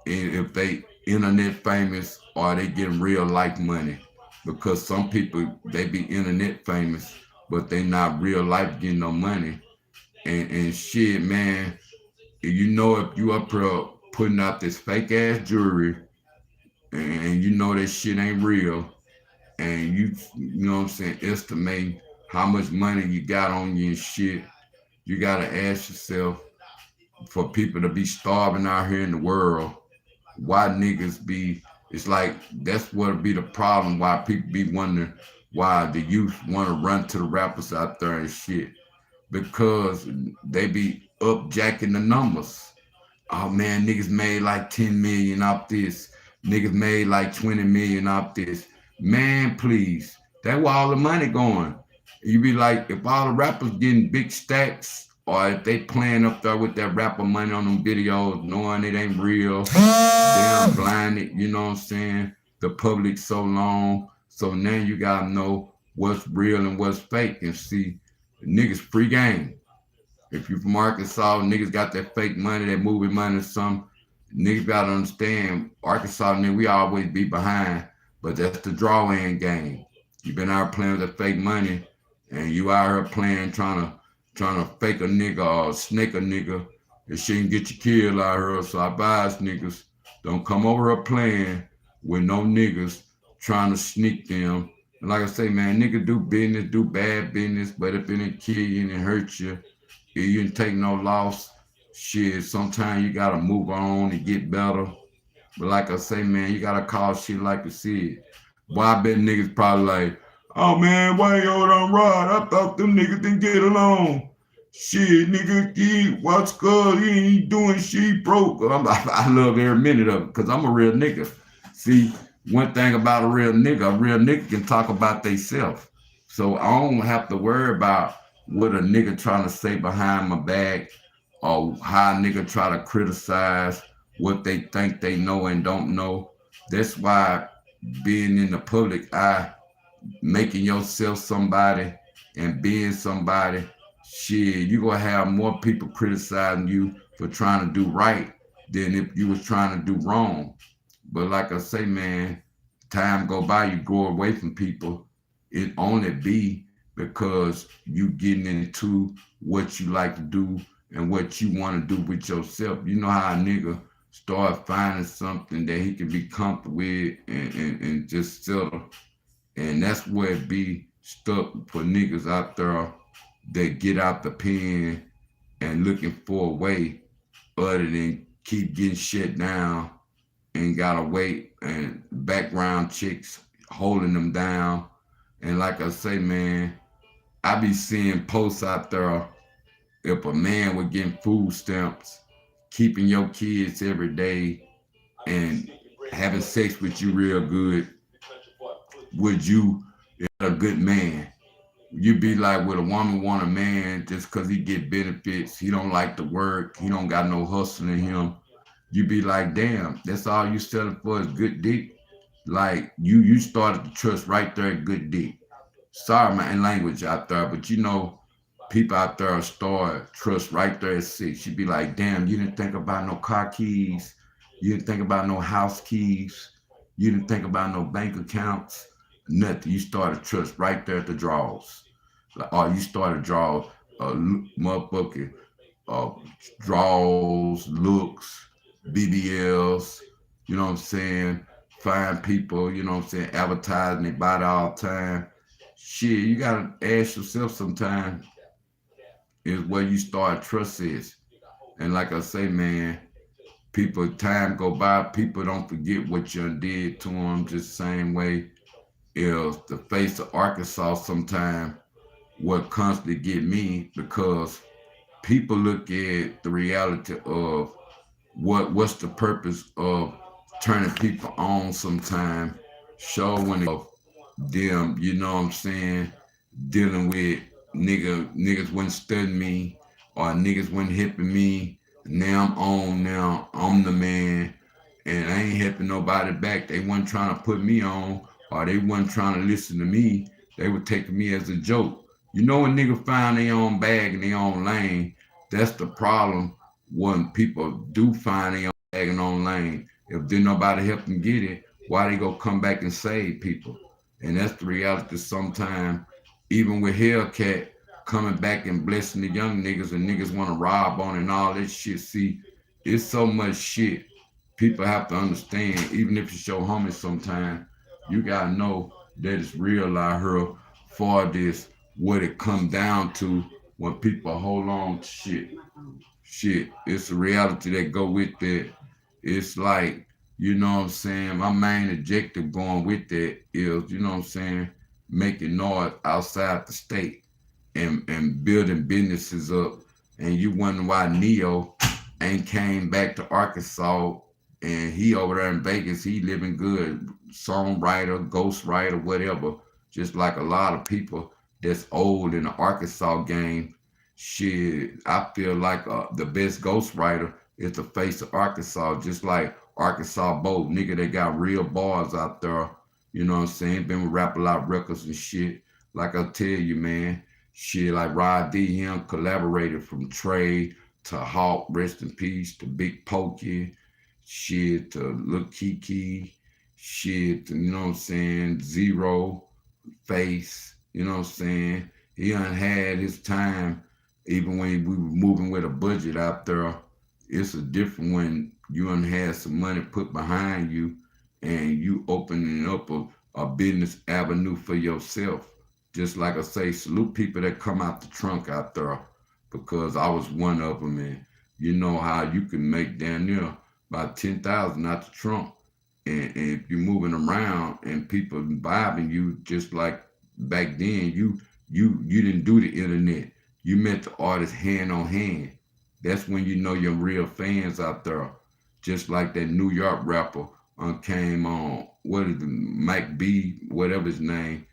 Speaker 1: and if they internet famous or they getting real life money. Because some people they be internet famous, but they not real life getting no money. And shit, man, you know if you up here putting out this fake ass jewelry and you know that shit ain't real, and you know what I'm saying, estimate how much money you got on you and shit, you gotta ask yourself, for people to be starving out here in the world, why niggas be, it's like that's what be the problem, why people be wondering why the youth want to run to the rappers out there and shit, because they be up jacking the numbers. Oh man, niggas made like 10 million off this. Niggas made like 20 million off this. Man, please. That's where all the money going. You be like, if all the rappers getting big stacks, or if they playing up there with that rapper money on them videos, knowing it ain't real, damn blinded, you know what I'm saying? The public so long. So now you gotta know what's real and what's fake and see niggas free game. If you from Arkansas, niggas got that fake money, that movie money or something. Niggas gotta understand, Arkansas, nigga, we always be behind, but that's the draw-in game. You been out playing with that fake money, and you out here playing, trying to fake a nigga or snake a nigga. It shouldn't get you killed out here. So I advise niggas, don't come over here playing with no niggas trying to sneak them. And like I say, man, nigga do business, do bad business, but if it didn't kill you and hurt you, you didn't take no loss. Shit, sometimes you gotta move on and get better. But like I say, man, you gotta call shit like you see it. Boy, I bet niggas probably like, oh man, why you on Rod? I thought them niggas didn't get along. Shit, nigga, what's good? He ain't doing shit, broke. I love every minute of it because I'm a real nigga. See, one thing about a real nigga can talk about theyself. So I don't have to worry about what a nigga trying to say behind my back or how a nigga try to criticize what they think they know and don't know. That's why being in the public eye, making yourself somebody and being somebody, shit, you gonna have more people criticizing you for trying to do right than if you was trying to do wrong. But like I say, man, time go by, you go away from people. It only be because you getting into what you like to do and what you want to do with yourself. You know how a nigga start finding something that he can be comfortable with and just settle. And that's where it be stuck for niggas out there that get out the pen and looking for a way other than keep getting shit down and gotta wait and background chicks holding them down. And like I say, man, I be seeing posts out there, if a man was getting food stamps, keeping your kids every day, and having sex with you real good, would you a good man? You be like, would a woman want a man just because he get benefits? He don't like to work. He don't got no hustle in him. You be like, damn, that's all you selling for is good dick. Like you started to trust right there at good dick. Sorry, my language out there, but you know, people out there start trust right there at 6. You be like, damn, you didn't think about no car keys. You didn't think about no house keys. You didn't think about no bank accounts. Nothing. You started trust right there at the draws. Like, or you started draw motherfucking uh, draws, looks, BBLs, you know what I'm saying? Find people, you know what I'm saying, advertising they body all the time. Shit, you gotta ask yourself sometimes is where you start trust is. And like I say, man, people time go by, people don't forget what you did to them just the same way is the face of Arkansas sometimes what constantly get me because people look at the reality of what's the purpose of turning people on sometime, showing them, you know what I'm saying, dealing with niggas wouldn't study me or niggas wouldn't hipping me. Now I'm on, now I'm the man, and I ain't helping nobody back. They wasn't trying to put me on or they wasn't trying to listen to me. They were taking me as a joke. You know when niggas find their own bag and their own lane, that's the problem when people do find their own bag and own lane. If did nobody help them get it, why they go come back and save people? And that's the reality sometimes, even with HellCat coming back and blessing the young niggas and niggas want to rob on and all that shit. See, it's so much shit people have to understand, even if it's your homie sometime, you gotta know that it's real out here for this, what it come down to when people hold on to shit. Shit, it's a reality that go with that. It's like, you know what I'm saying, my main objective going with that is, you know what I'm saying, making noise outside the state and building businesses up. And you wonder why Neo ain't came back to Arkansas and he over there in Vegas, he living good, songwriter, ghostwriter, whatever. Just like a lot of people that's old in the Arkansas game. Shit, I feel like the best ghostwriter is the face of Arkansas, just like Arkansas Boat, nigga. They got real bars out there. You know what I'm saying? Been with Rap A Lot Records and shit. Like I tell you, man, shit, like Rod D, him collaborated from Trey to Hawk, rest in peace, to Big Pokey, shit, to Lil Kiki, shit, to, you know what I'm saying, Zero, Face, you know what I'm saying? He done had his time, even when we were moving with a budget out there. It's a different when you done had some money put behind you and you opening up a business avenue for yourself. Just like I say, salute people that come out the trunk out there because I was one of them, and you know how you can make down there about 10,000 out the trunk. And if you're moving around and people vibing you, just like back then, you didn't do the internet. You met the artist hand on hand. That's when you know your real fans out there. Just like that New York rapper came on, what is it, Mike B, whatever his name.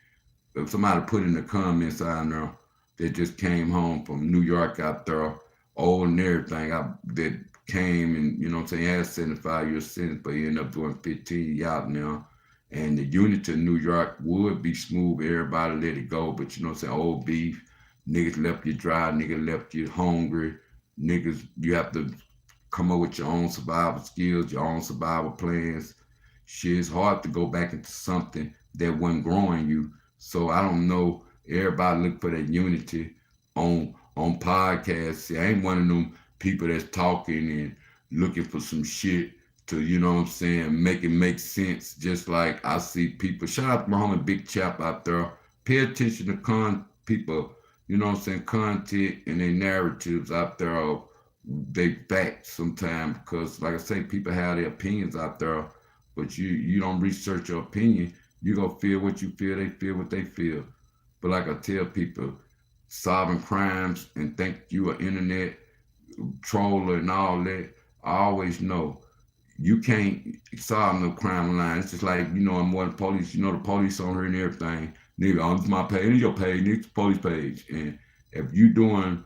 Speaker 1: If somebody put in the comments out there that just came home from New York out there, old and everything, that came and, you know what I'm saying, had a 75-year sentence, but he ended up doing 15 out now. And the unity of New York would be smooth, everybody let it go, but you know what I'm saying, old beef, niggas left you dry, niggas left you hungry, niggas, you have to come up with your own survival skills, your own survival plans. Shit, it's hard to go back into something that wasn't growing you. So I don't know. Everybody look for that unity on podcasts. See, I ain't one of them people that's talking and looking for some shit to, you know what I'm saying, make it make sense. Just like I see people. Shout out to my homie Big Chap out there. Pay attention to people, you know what I'm saying, content and their narratives out there of they facts sometimes because like I say, people have their opinions out there, but you don't research your opinion. You gonna feel what you feel, they feel what they feel. But like I tell people, solving crimes and think you an internet troller and all that, I always know you can't solve no crime online. It's just like, I'm more than police. The police on here and everything. Nigga, on my page, it's your page, it's the police page. And if you doing,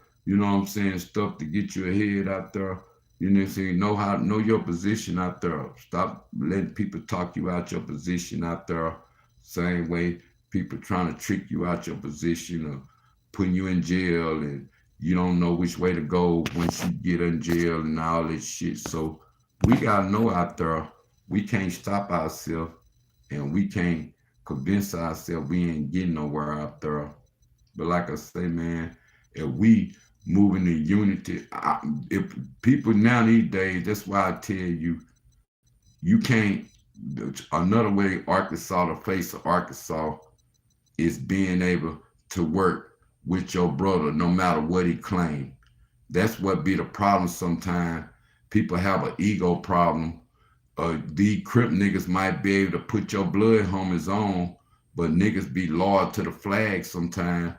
Speaker 1: stuff to get you ahead out there, know your position out there. Stop letting people talk you out your position out there. Same way people trying to trick you out your position or putting you in jail and you don't know which way to go once you get in jail and all that shit. So we gotta know out there we can't stop ourselves and we can't convince ourselves we ain't getting nowhere out there. But like I say, man, if we moving in unity, if people now these days, that's why I tell you, you can't. Another way Arkansas, the face of Arkansas, is being able to work with your brother no matter what he claims. That's what be the problem sometimes. People have an ego problem. The Crip niggas might be able to put your blood homies on, but niggas be loyal to the flag sometimes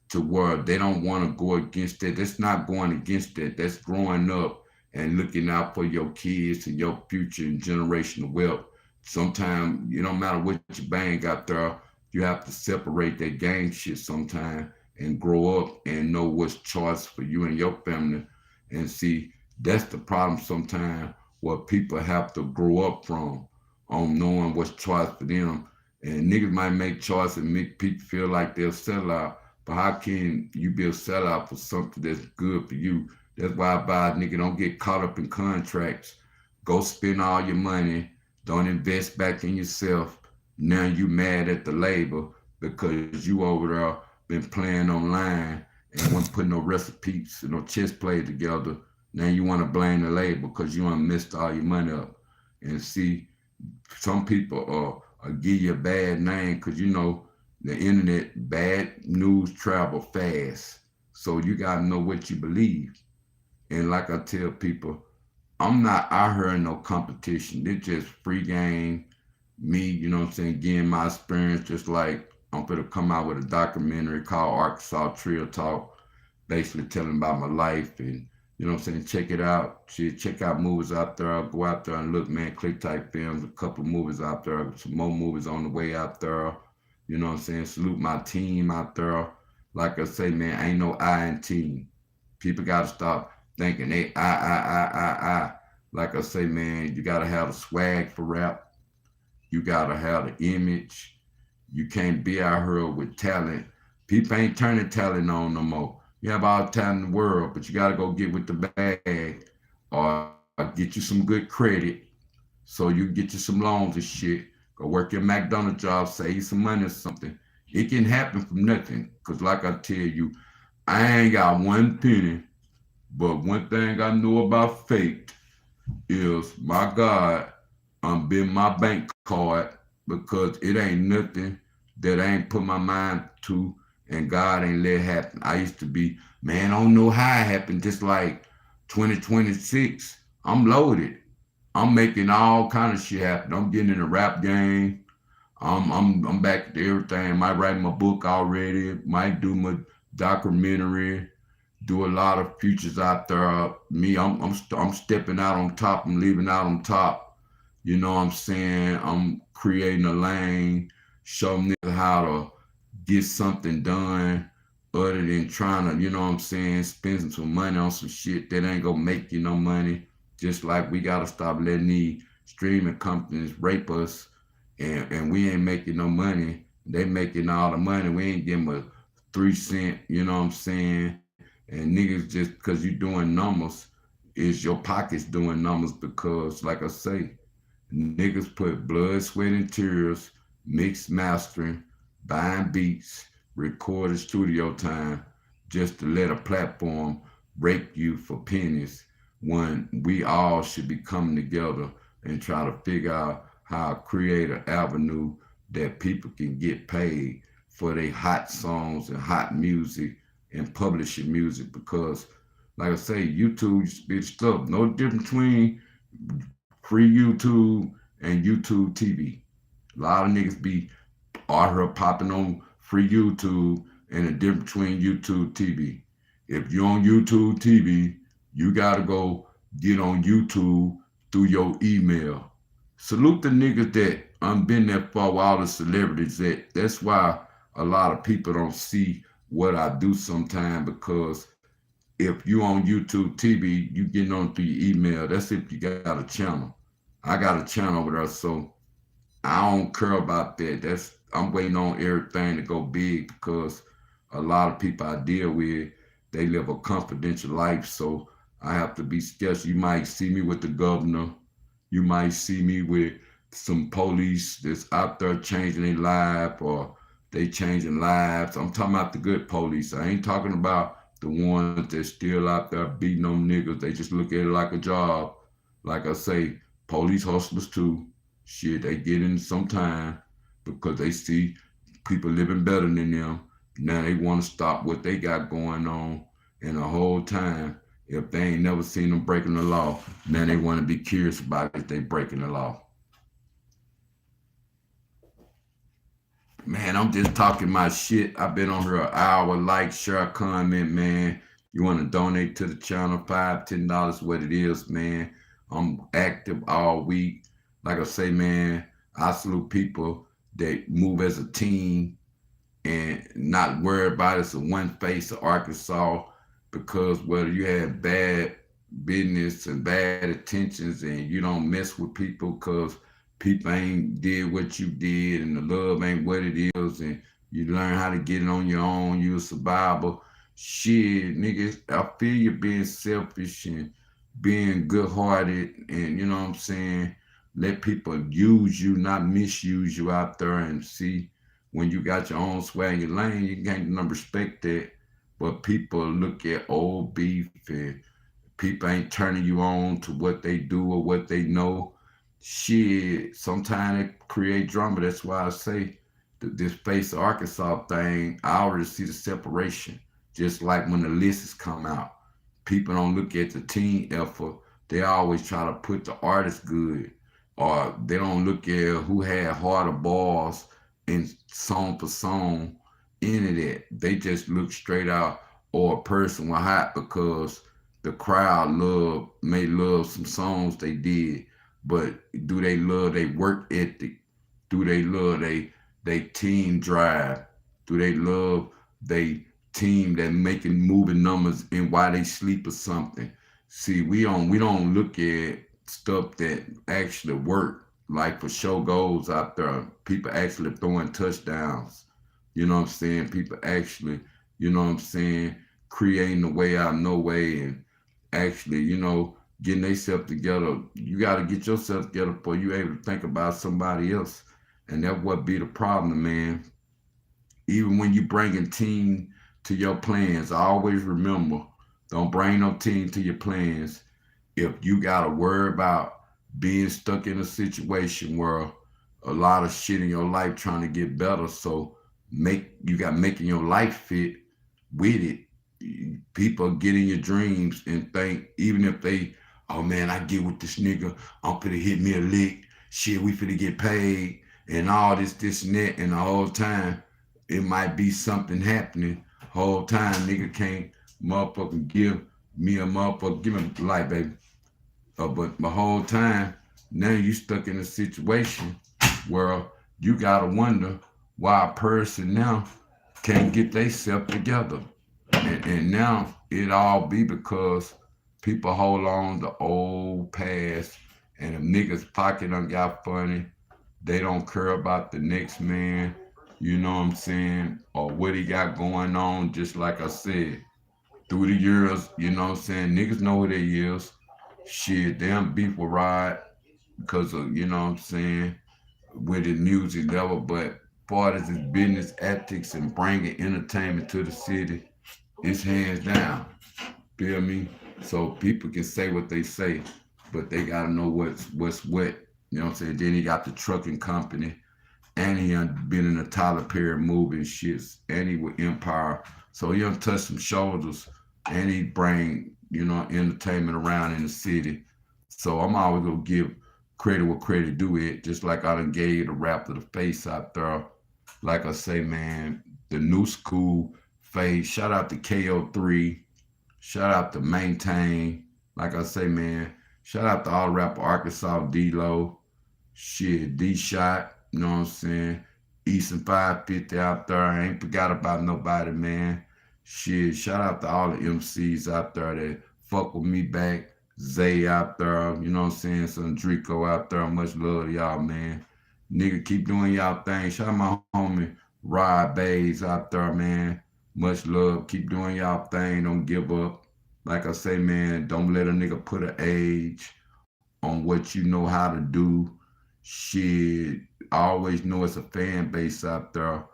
Speaker 1: to where they don't want to go against it. That's not going against it. That's growing up and looking out for your kids and your future and generational wealth. Sometimes, no matter what you bang out there, you have to separate that gang shit sometime and grow up and know what's choice for you and your family. And see, that's the problem sometimes what people have to grow up from on knowing what's choice for them. And niggas might make choice and make people feel like they'll sell out. But how can you be a sellout for something that's good for you? That's why I buy nigga, don't get caught up in contracts. Go spend all your money. Don't invest back in yourself. Now you mad at the label because you over there been playing online and wasn't putting no recipes and no chess play together. Now you want to blame the label because you want to messed all your money up. And see, some people give you a bad name because the internet, bad news travel fast. So you gotta know what you believe. And like I tell people, I'm not out here in no competition. It's just free game. Me, getting my experience just like I'm gonna come out with a documentary called Arkansas Trill Talk, basically telling about my life and check it out. Shit, check out movies out there. Go out there and look, man, Click Type Films, a couple of movies out there, some more movies on the way out there. Salute my team out there. Like I say, man, ain't no I in team. People gotta stop thinking they I. Like I say, man, you gotta have the swag for rap. You gotta have the image. You can't be out here with talent. People ain't turning talent on no more. You have all the talent in the world, but you gotta go get with the bag or get you some good credit so you can get you some loans and shit. Go work your McDonald's job, save some money or something. It can happen from nothing. Cause like I tell you, I ain't got one penny, but one thing I know about fate is my God, I'm been my bank card because it ain't nothing that I ain't put my mind to and God ain't let it happen. I used to be, man, I don't know how it happened. Just like 2026, I'm loaded. I'm making all kind of shit happen. I'm getting in the rap game. I'm back to everything. Might write my book already. Might do my documentary. Do a lot of futures out there. Me, I'm stepping out on top. I'm leaving out on top. You know what I'm saying? I'm creating a lane, showing niggas how to get something done other than trying to, spend some money on some shit that ain't gonna make you no money. Just like we gotta stop letting these streaming companies rape us and we ain't making no money. They making all the money. We ain't getting a 3 cent, you know what I'm saying? And niggas just because you doing numbers is your pockets doing numbers because like I say, niggas put blood, sweat, and tears, mixed mastering, buying beats, recorded studio time, just to let a platform rape you for pennies when we all should be coming together and try to figure out how to create an avenue that people can get paid for their hot songs and hot music and publishing music because like I say, YouTube used to be the stuff. No difference between free YouTube and YouTube TV. A lot of niggas be or her popping on free YouTube, and the difference between YouTube TV. If you're on YouTube TV, you gotta go get on YouTube through your email. Salute the niggas that been there for a while, the celebrities that. That's why a lot of people don't see what I do sometimes, because if you on YouTube TV, you getting on through your email. That's if you got a channel. I got a channel over there, so I don't care about that. I'm waiting on everything to go big, because a lot of people I deal with, they live a confidential life, so I have to be sketchy. You might see me with the governor. You might see me with some police that's out there changing their life, or they changing lives. I'm talking about the good police. I ain't talking about the ones that still out there beating on niggas. They just look at it like a job. Like I say, police hustlers too. Shit, they get in sometime because they see people living better than them. Now they want to stop what they got going on. And the whole time, if they ain't never seen them breaking the law, now they want to be curious about if they breaking the law. Man, I'm just talking my shit. I've been on here an hour. Like, share, comment, man. You want to donate to the channel, $5, $10, what it is, man. I'm active all week. Like I say, man, I salute people that move as a team and not worry about it's a one face of Arkansas, because whether you have bad business and bad intentions and you don't mess with people because people ain't did what you did and the love ain't what it is, and you learn how to get it on your own, you a survivor. Shit, nigga, I feel you being selfish and being good hearted, and you know what I'm saying, let people use you, not misuse you out there. And see, when you got your own swag and lane, you can't respect that. But people look at old beef, and people ain't turning you on to what they do or what they know. Shit, sometimes it create drama. That's why I say this face of Arkansas thing, I already see the separation. Just like when the lists come out, people don't look at the team effort. They always try to put the artist good, or they don't look at who had harder bars in song for song into that. They just look straight out, or a person was hot because the crowd may love some songs they did, but do they love their work ethic? Do they love they team drive? Do they love they team that making moving numbers and why they sleep or something? See, we don't look at stuff that actually work, like for show goals out there. People actually throwing touchdowns. You know what I'm saying? People actually, you know what I'm saying, creating a way out of no way, and actually, getting themselves together. You got to get yourself together before you able to think about somebody else. And that what be the problem, man. Even when you bringing team to your plans, I always remember, don't bring no team to your plans if you got to worry about being stuck in a situation where a lot of shit in your life trying to get better. So making your life fit with it. People get in your dreams and think, even if they, oh man, I get with this nigga, I'm finna hit me a lick, shit, we finna get paid, and all this and that, and the whole time, it might be something happening. Whole time, nigga can't motherfucking give me a life, baby. But the whole time, now you stuck in a situation where you gotta wonder why a person now can't get themselves together. And now it all be because people hold on to old past, and if niggas pocket done got funny, they don't care about the next man, you know what I'm saying, or what he got going on. Just like I said, through the years, you know what I'm saying, niggas know who they is. Shit, damn beef will ride because of, you know what I'm saying, with his music level. But part of his business ethics and bringing entertainment to the city, it's hands down. Feel me? So people can say what they say, but they gotta know what's what. You know what I'm saying? Then he got the trucking company, and he done been in a Tyler Perry movie and shits, and he with Empire. So he done touched some shoulders, and he bring, entertainment around in the city. So I'm always gonna give credit where credit due it, just like I done gave the rapper the face out there. like I say, man, the new school phase. Shout out to KO3. Shout out to Maintain. Like I say, man, shout out to all rapper Arkansas, D-Lo. Shit, D-Shot. You know what I'm saying? Easton 550 out there. I ain't forgot about nobody, man. Shit, shout out to all the MCs out there that fuck with me back. Zay out there, you know what I'm saying? Some Drico out there. Much love to y'all, man. Nigga, keep doing y'all thing. Shout out my homie Rod Bays out there, man. Much love. Keep doing y'all thing. Don't give up. Like I say, man, don't let a nigga put an age on what you know how to do. Shit, I always know it's a fan base out there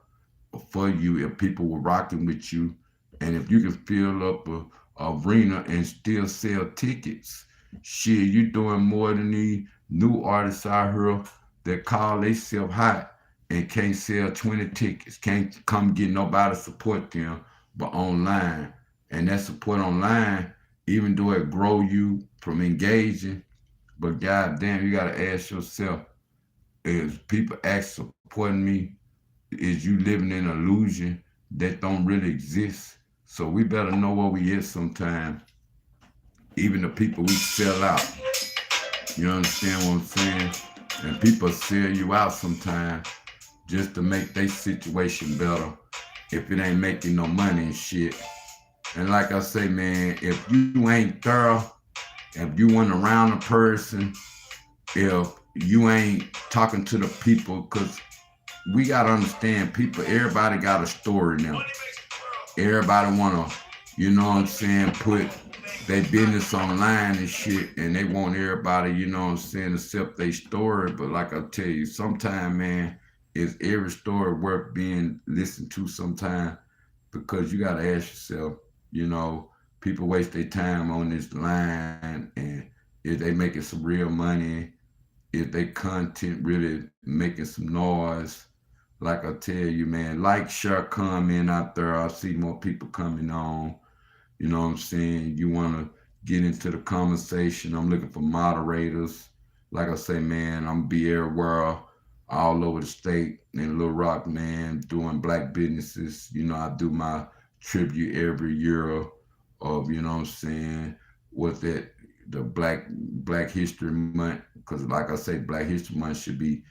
Speaker 1: for you if people were rocking with you. And if you can fill up a arena and still sell tickets, shit, you doing more than these new artists out here that call themselves hot and can't sell 20 tickets, can't come get nobody to support them but online. And that support online, even though it grow you from engaging, but goddamn, you gotta ask yourself, is people actually supporting me? Is you living in an illusion that don't really exist? So we better know where we is sometimes. Even the people we sell out. You understand what I'm saying? And people sell you out sometimes just to make their situation better if it ain't making no money and shit. And like I say, man, if you ain't thorough, if you ain't around a person, if you ain't talking to the people, because we got to understand people, everybody got a story now. Everybody want to, you know what I'm saying, put their business online and shit, and they want everybody, you know what I'm saying, accept their story. But like I tell you, sometimes, man, is every story worth being listened to sometimes, because you got to ask yourself, you know, people waste their time on this line, and if they making some real money, if they content really making some noise, like I tell you, man, like, share, comment out there. I see more people coming on. You know what I'm saying? You want to get into the conversation. I'm looking for moderators. Like I say, man, I'm be everywhere, all over the state in Little Rock, man, doing black businesses. You know, I do my tribute every year of, you know what I'm saying, what that, the Black History Month, because like I say, Black History Month should be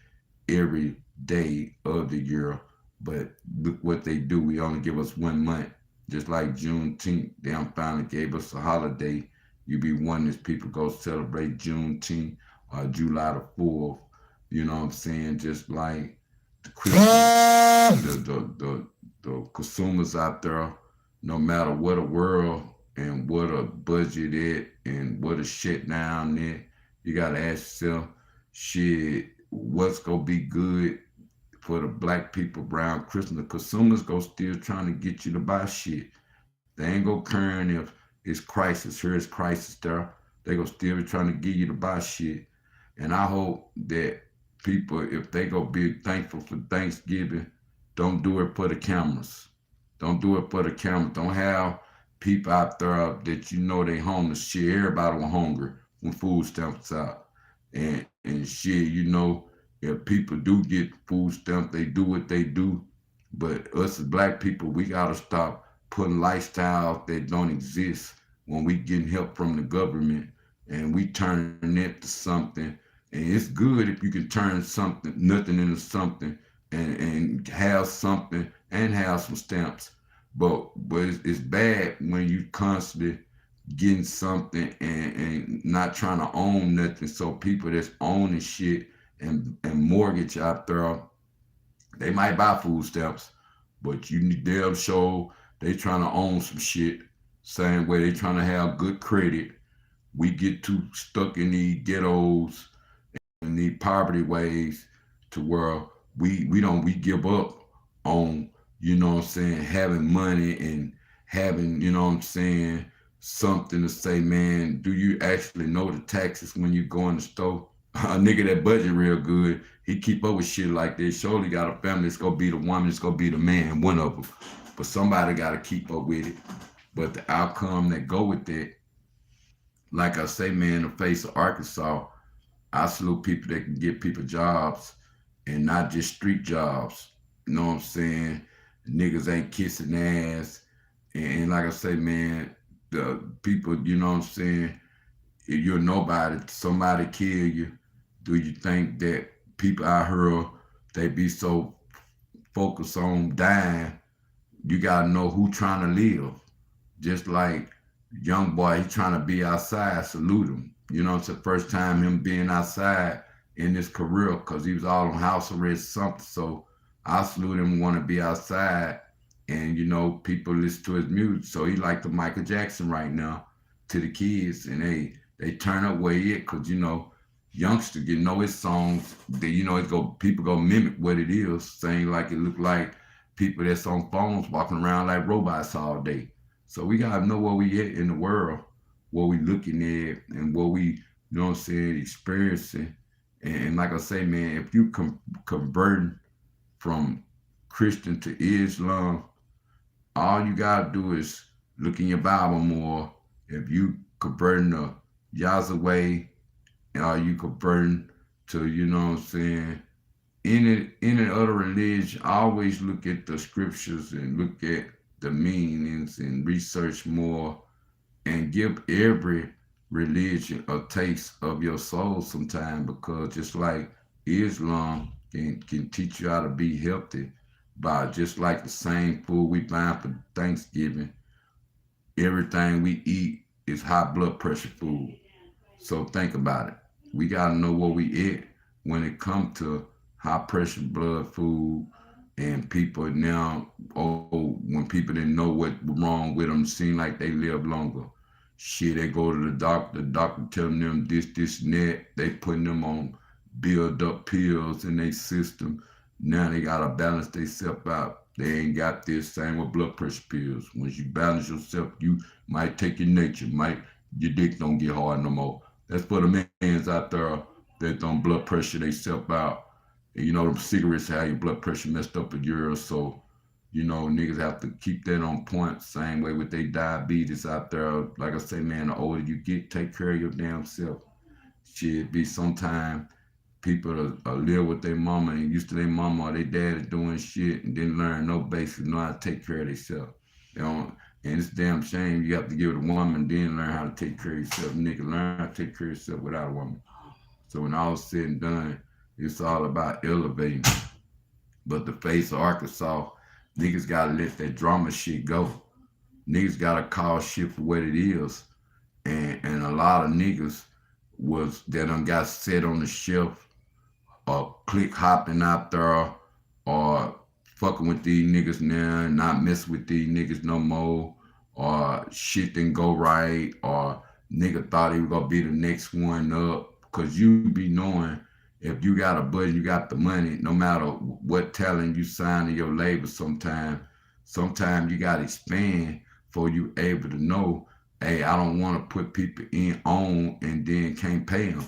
Speaker 1: every day of the year. But look what they do. We only give us 1 month. Just like Juneteenth, they finally gave us a holiday. You be wondering if people go celebrate Juneteenth or July the 4th. You know what I'm saying? Just like the Christmas, the consumers out there, no matter what a world and what a budget it and what a shit down there, you gotta ask yourself, shit, what's gonna be good for the black people around Christmas? The consumers go still trying to get you to buy shit. They ain't go caring if it's crisis here, it's crisis there. They go still be trying to get you to buy shit. And I hope that people, if they go be thankful for Thanksgiving, don't do it for the cameras. Don't do it for the cameras. Don't have people out there that you know they homeless. Shit, everybody was hungry when food stamps out. And shit, you know, if people do get food stamps, they do what they do. But us as black people, we gotta stop putting lifestyles that don't exist when we getting help from the government and we turning it to something. And it's good if you can turn something, nothing into something, and have something and have some stamps. But it's bad when you constantly getting something and not trying to own nothing. So people that's owning shit and mortgage out there, they might buy food stamps, but they'll show they trying to own some shit. Same way they trying to have good credit. We get too stuck in these ghettos and these poverty ways to where we give up on, you know what I'm saying, having money and having, you know what I'm saying, something to say, man, do you actually know the taxes when you go in the store? A nigga that budget real good, he keep up with shit like this. Surely got a family, it's gonna be the woman, it's gonna be the man, one of them. But somebody gotta keep up with it. But the outcome that go with it, like I say, man, in the face of Arkansas, I salute people that can give people jobs and not just street jobs. You know what I'm saying? Niggas ain't kissing ass. And like I say, man, the people, you know what I'm saying? If you're nobody, somebody kill you. Do you think that people out here, they be so focused on dying? You gotta know who trying to live. Just like young boy, he trying to be outside, salute him. You know, it's the first time him being outside in his career because he was all on house arrest something. So I salute him, want to be outside, and you know, people listen to his music. So he like the Michael Jackson right now to the kids, and they turn up where he at because you know, youngsters you know his songs. They, you know, it go people go mimic what it is, saying like it look like people that's on phones walking around like robots all day. So we gotta know where we at in the world, what we looking at, and what we, you know what I'm saying, experiencing. And like I say, man, if you converting from Christian to Islam, all you gotta do is look in your Bible more. If you converting to Yahweh, are you converting to, you know what I'm saying, any other religion, I always look at the scriptures and look at the meanings and research more and give every religion a taste of your soul sometime because just like Islam can teach you how to be healthy by just like the same food we buy for Thanksgiving, everything we eat is high blood pressure food. So think about it. We gotta know what we eat when it comes to high pressure blood food and people now, oh, when people didn't know what wrong with them, seem like they live longer. Shit, they go to the doctor telling them this, and that. They putting them on build up pills in their system. Now they gotta balance themselves out. They ain't got this same with blood pressure pills. Once you balance yourself, you might take your nature, might your dick don't get hard no more. That's for the mans out there that don't blood pressure themselves out. And you know, them cigarettes have your blood pressure messed up a year or so. You know, niggas have to keep that on point. Same way with their diabetes out there. Like I say, man, the older you get, take care of your damn self. Shit, be sometime people live with their mama and used to their mama or their dad doing shit and didn't learn no basics, know how to take care of themselves. You know, and it's a damn shame you have to give it a woman then learn how to take care of yourself. Nigga, learn how to take care of yourself without a woman. So when all is said and done, it's all about elevating. But the face of Arkansas, niggas gotta let that drama shit go. Niggas gotta call shit for what it is. And a lot of niggas was that done got set on the shelf or click hopping out there or fucking with these niggas now and not messing with these niggas no more or shit didn't go right or nigga thought he was gonna be the next one up because you be knowing if you got a budget, you got the money, no matter what talent you sign in your label sometimes you gotta expand for you able to know, hey, I don't wanna put people in on and then can't pay them.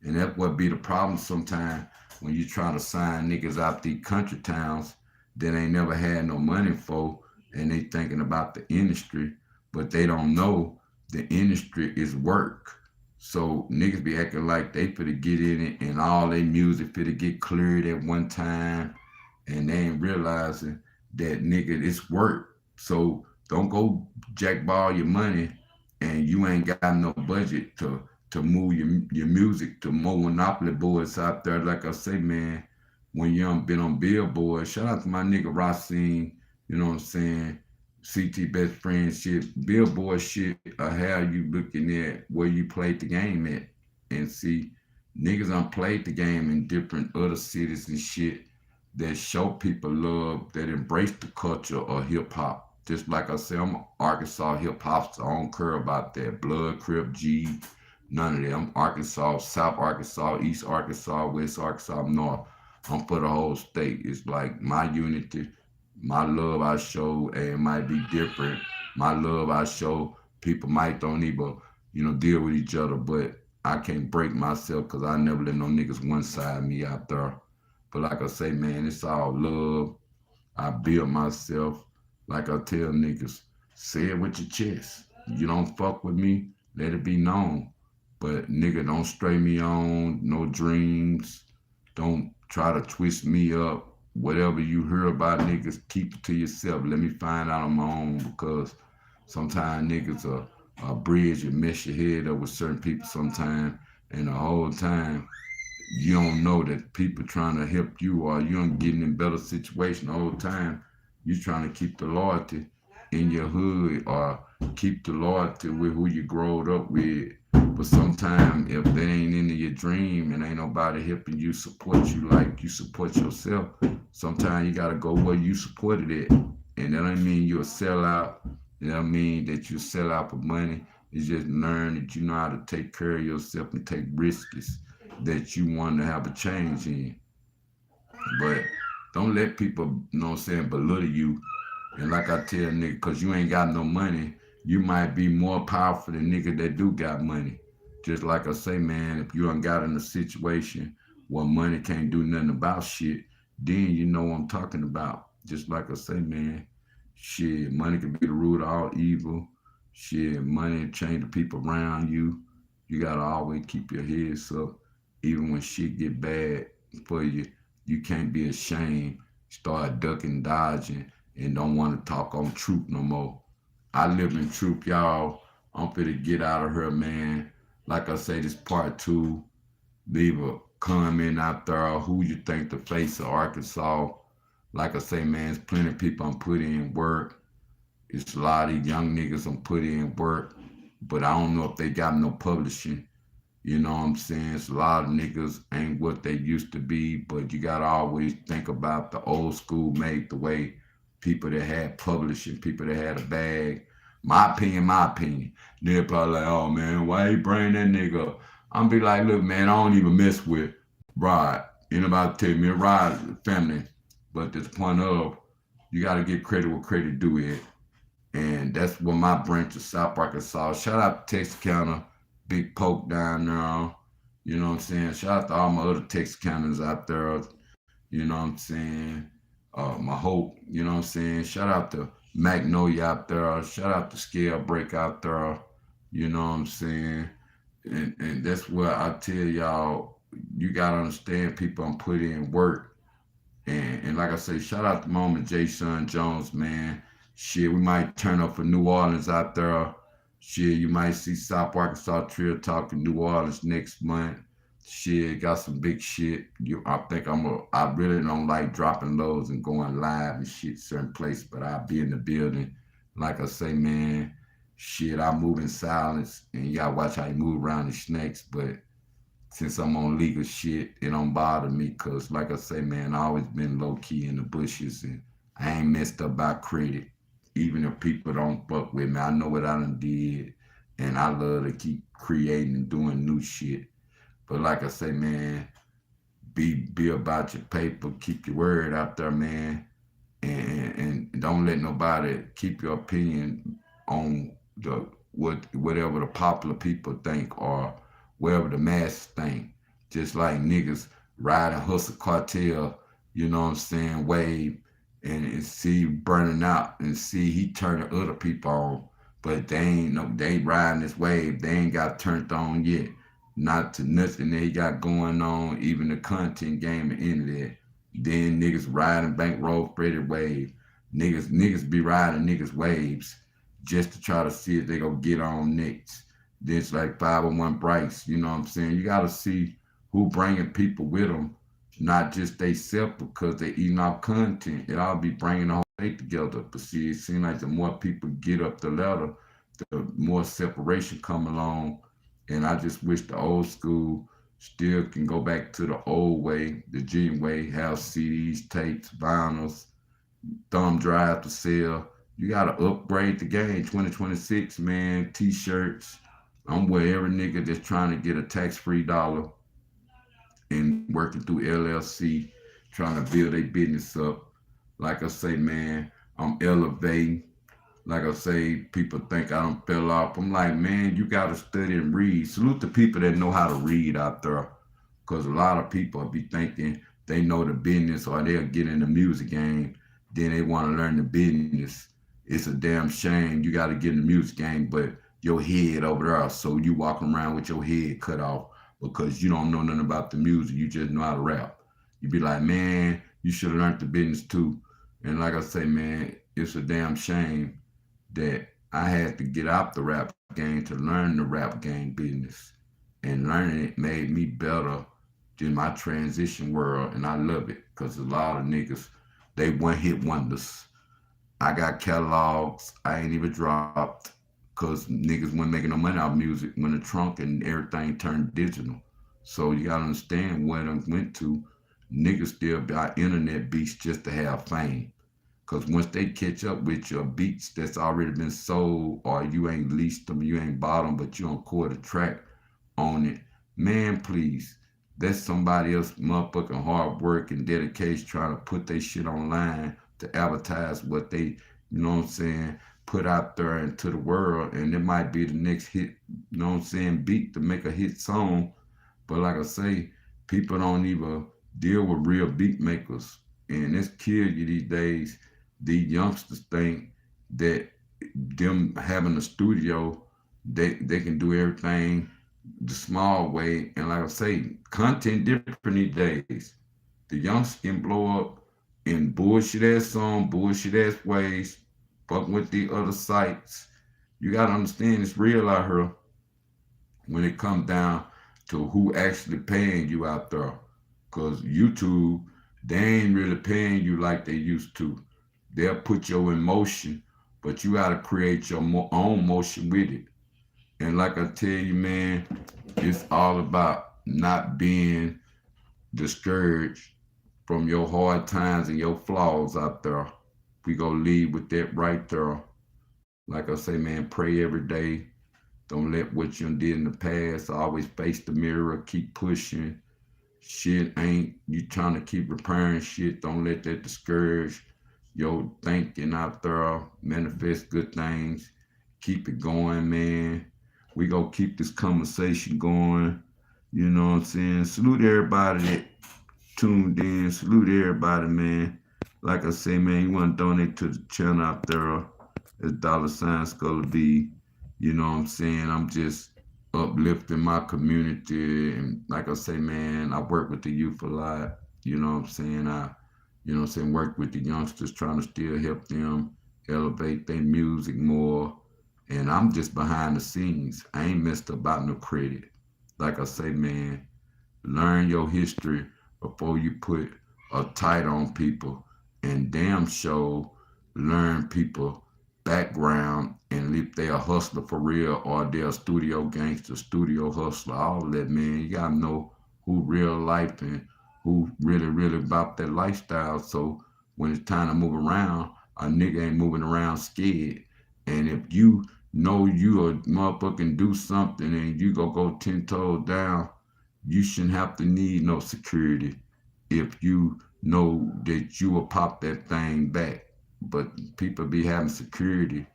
Speaker 1: And that's what be the problem sometimes when you try to sign niggas out these country towns that ain't never had no money for and they thinking about the industry, but they don't know the industry is work. So niggas be acting like they finna get in it and all their music finna get cleared at one time and they ain't realizing that nigga it's work. So don't go jackball your money and you ain't got no budget to move your music to more monopoly boards out there. Like I say, man, when you done been on Billboard, shout out to my nigga Racine, you know what I'm saying? CT best friend shit, Billboard shit, or how you looking at where you played the game at. And see, niggas done played the game in different other cities and shit that show people love, that embrace the culture of hip hop. Just like I said, I'm Arkansas hip hop, so I don't care about that. Blood, Crip, G, none of that. I'm Arkansas, South Arkansas, East Arkansas, West Arkansas, North. I'm for the whole state. It's like my unity, my love I show, and it might be different. My love I show, people might don't even, you know, deal with each other, but I can't break myself because I never let no niggas one side me out there. But like I say, man, it's all love. I build myself. Like I tell niggas, say it with your chest. You don't fuck with me, let it be known. But nigga, don't stray me on, no dreams. Don't try to twist me up. whatever you hear about niggas, keep it to yourself. Let me find out on my own, because sometimes niggas are bridge and mess your head up with certain people sometimes, and the whole time you don't know that people trying to help you, or you don't getting in better situation the whole time. You trying to keep the loyalty in your hood, or keep the loyalty with who you growed up with. But sometimes if they ain't into your dream and ain't nobody helping you support you like you support yourself, sometimes you gotta go where you supported it. And that don't mean you're a sellout. It don't mean that you sell out for money. It's just learn that you know how to take care of yourself and take risks that you want to have a change in. But don't let people, you know what I'm saying, belittle you. And like I tell nigga, cause you ain't got no money, you might be more powerful than nigga that do got money. Just like I say, man, if you ain't got in a situation where money can't do nothing about shit, then you know what I'm talking about. Just like I say, man, shit, money can be the root of all evil. Shit, money change the people around you. You gotta always keep your heads up. Even when shit get bad for you, you can't be ashamed. Start ducking, dodging, and don't want to talk on truth no more. I live in truth, y'all. I'm finna get out of here, man. Like I say, this part two. Leave a comment out there. Who you think the face of Arkansas? Like I say, man, there's plenty of people I'm putting in work. It's a lot of young niggas I'm putting in work, but I don't know if they got no publishing. You know what I'm saying? It's a lot of niggas ain't what they used to be, but you gotta always think about the old school made the way people that had publishing, people that had a bag. My opinion, my opinion. They're probably like, oh man, why you bring that nigga up? I'm be like, look, man, I don't even mess with Rod. Anybody tell me Rod family. But this point of you gotta give credit where credit due is. And that's what my branch of South Arkansas. Shout out to Texarkana, Big Poke down there. You know what I'm saying? Shout out to all my other Texarkanans out there. You know what I'm saying? My hope, you know what I'm saying? Shout out to Magnolia out there. Shout out to Scale Break out there. You know what I'm saying? And that's what I tell y'all, you gotta understand people I'm putting in work. And like I say, shout out to Mama Jason Jones, man. Shit, we might turn up for New Orleans out there. Shit, you might see South Arkansas Trill talking New Orleans next month. Shit, got some big shit. I think I really don't like dropping loads and going live and shit certain places, but I'll be in the building. Like I say, man, shit, I move in silence, and you gotta watch how you move around the snakes. But since I'm on legal shit, it don't bother me, cause like I say, man, I always been low key in the bushes, and I ain't messed up by credit. Even if people don't fuck with me, I know what I done did, and I love to keep creating and doing new shit. But like I say, man, be about your paper, keep your word out there, man, and don't let nobody keep your opinion on whatever the popular people think, or whatever the masses think. Just like niggas riding hustle cartel, you know what I'm saying, wave, and see burning out, and see he turning other people on, but they ain't riding this wave. They ain't got turned on yet. Not to nothing they got going on, even the content game and internet. Then niggas riding BankRoll Freddie wave. Niggas be riding niggas waves just to try to see if they gonna get on next. Then it's like 501 Bryce, you know what I'm saying? You gotta see who bringing people with them, not just they self because they eating off content. It all be bringing the whole thing together. But see, it seems like the more people get up the ladder, the more separation come along. And I just wish the old school still can go back to the old way, the gene way, have CDs, tapes, vinyls, thumb drive to sell. You gotta upgrade the game. 2026, man, t-shirts. I'm with every nigga that's trying to get a tax-free dollar and working through LLC, trying to build a business up. Like I say, man, I'm elevating. Like I say, people think I don't fell off. I'm like, man, you gotta study and read. Salute the people that know how to read out there. Cause a lot of people be thinking they know the business, or they'll get in the music game, then they wanna learn the business. It's a damn shame. You gotta get in the music game, but your head over there, so you walking around with your head cut off because you don't know nothing about the music. You just know how to rap. You be like, man, You should have learned the business too. And like I say, man, it's a damn shame that I had to get out the rap game to learn the rap game business. And learning it made me better in my transition world, and I love it because a lot of niggas, they one hit wonders. I got catalogs I ain't even dropped because niggas wasn't making no money out of music when the trunk and everything turned digital. So you gotta understand what I went to. Niggas still buy internet beats just to have fame. Cause once they catch up with your beats that's already been sold, or you ain't leased them, you ain't bought them, but you on quarter track on it, man, please, that's somebody else motherfucking hard work and dedication trying to put their shit online to advertise what they, you know what I'm saying, put out there into the world, and it might be the next hit, you know what I'm saying, beat to make a hit song. But like I say, people don't even deal with real beat makers, and it's kill you these days. These youngsters think that them having a studio, they can do everything the small way. And like I say, content different these days. The youngsters can blow up in bullshit ass song, bullshit ass ways, fucking with the other sites. You gotta understand it's real out here when it comes down to who actually paying you out there. Cause YouTube, they ain't really paying you like they used to. They'll put you in motion, but you gotta create your own motion with it. And like I tell you, man, it's all about not being discouraged from your hard times and your flaws out there. We go lead with that right there. Like I say, man, pray every day. Don't let what you did in the past. Always face the mirror. Keep pushing. Shit ain't you trying to keep repairing shit. Don't let that discourage your thinking out there. Manifest good things. Keep it going, man. We gonna keep this conversation going. You know what I'm saying? Salute everybody that tuned in. Salute everybody, man. Like I say, man, you want to donate to the channel out there. It's $ Skulla B. You know what I'm saying? I'm just uplifting my community. And like I say, man, I work with the youth a lot. You know what I'm saying? You know what I'm saying, work with the youngsters, trying to still help them elevate their music more. And I'm just behind the scenes. I ain't messed about no credit. Like I say, man, learn your history before you put a title on people, and damn sure learn people background, and if they a hustler for real or they're a studio gangster, studio hustler, all that, man. You gotta know who real life and who really about that lifestyle. So when it's time to move around, a nigga ain't moving around scared. And if you know you a motherfucking do something and you go 10 toes down, you shouldn't have to need no security if you know that you will pop that thing back. But people be having security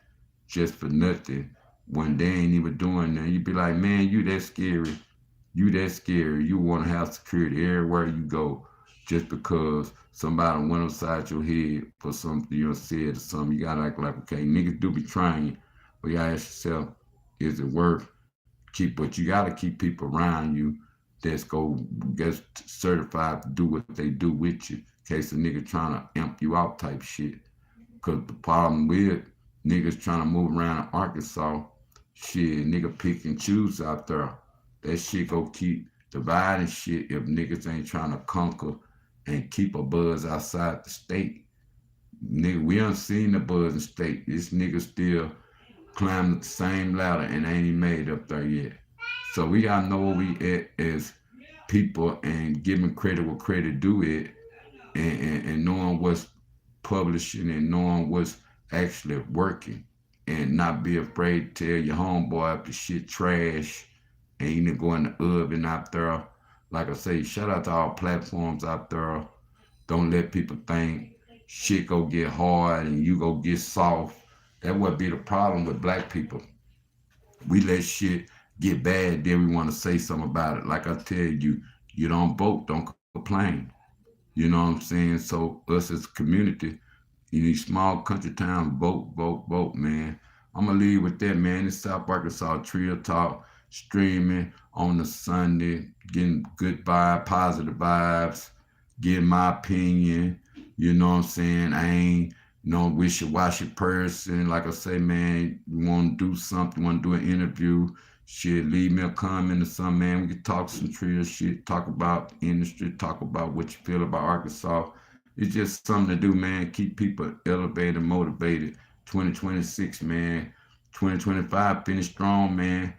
Speaker 1: just for nothing when they ain't even doing that. You be like, man, you that scary. You that scary. You want to have security everywhere you go just because somebody went upside your head for something you said or something. You gotta act like, okay, niggas do be trying, but you gotta ask yourself, is it worth keep? But you gotta keep people around you that's go get certified to do what they do with you. In case a nigga trying to amp you out type shit. Cause the problem with niggas trying to move around in Arkansas, shit, nigga pick and choose out there. That shit go keep dividing shit if niggas ain't trying to conquer and keep a buzz outside the state. Nigga, we done seen the buzz in the state. This nigga still climbing the same ladder and ain't even made up there yet. So we gotta know where we at as people and giving credit where credit due it, and knowing what's publishing and knowing what's actually working, and not be afraid to tell your homeboy if the shit trash and you need to go in the oven out there. Like I say, shout out to all platforms out there. Don't let people think shit go get hard and you go get soft. That would be the problem with black people. We let shit get bad, then we want to say something about it. Like I tell you, you don't vote, don't complain. You know what I'm saying? So us as a community, in these small country towns, vote, man. I'm gonna leave with that, man. It's South Arkansas Trill Talk, streaming on the Sunday, getting good vibe, positive vibes. give my opinion. You know what I'm saying? I ain't no wishy-washy person. Like I say, man, you want to do something, want to do an interview, shit, leave me a comment or something, man. We can talk some Trill shit, talk about the industry, talk about what you feel about Arkansas. It's just something to do, man. Keep people elevated, motivated. 2026, man. 2025, finish strong, man.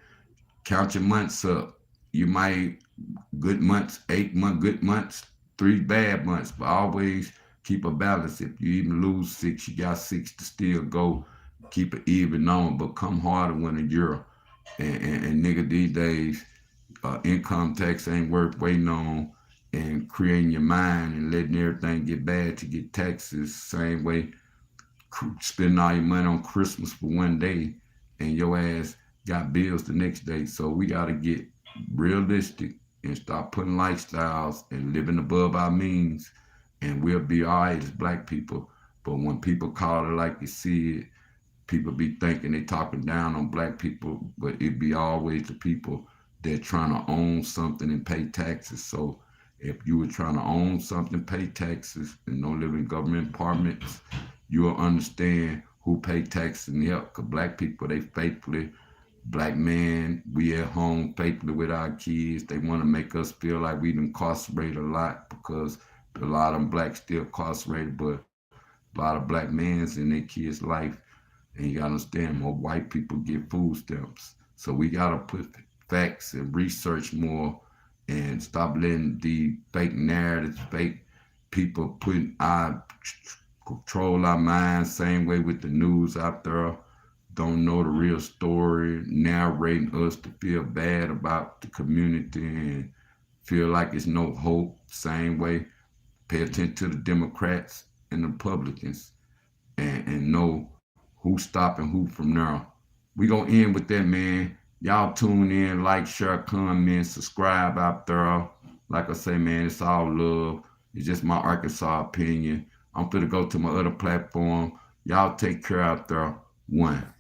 Speaker 1: Count your months up. You might good months, 8 month good months, 3 bad months, but always keep a balance. If you even lose 6, you got 6 to still go. Keep it even on, but come harder when a year. And nigga, these days, income tax ain't worth waiting on and creating your mind and letting everything get bad to get taxes. Same way spending all your money on Christmas for one day and your ass got bills the next day. So we got to get realistic and start putting lifestyles and living above our means, and we'll be all right as black people. But when people call it like you see it, people be thinking they talking down on black people, but it be always the people that trying to own something and pay taxes. So if you were trying to own something, pay taxes, and don't live in government apartments, you'll understand who pay taxes and help. Cause black people, they faithfully, black men, we at home faithfully with our kids. They want to make us feel like we incarcerated a lot because a lot of them blacks still incarcerated, but a lot of black men's in their kids' life. And you gotta understand, more white people get food stamps. So we gotta put facts and research more and stop letting the fake narratives, fake people putting our control our minds. Same way with the news out there. Don't know the real story, narrating us to feel bad about the community and feel like it's no hope. Same way, pay attention to the Democrats and the Republicans and know who's stopping who from now. We gonna end with that, man. Y'all tune in, like, share, comment, subscribe out there. Like I say, man, it's all love. It's just my Arkansas opinion. I'm finna go to my other platform. Y'all take care out there. One.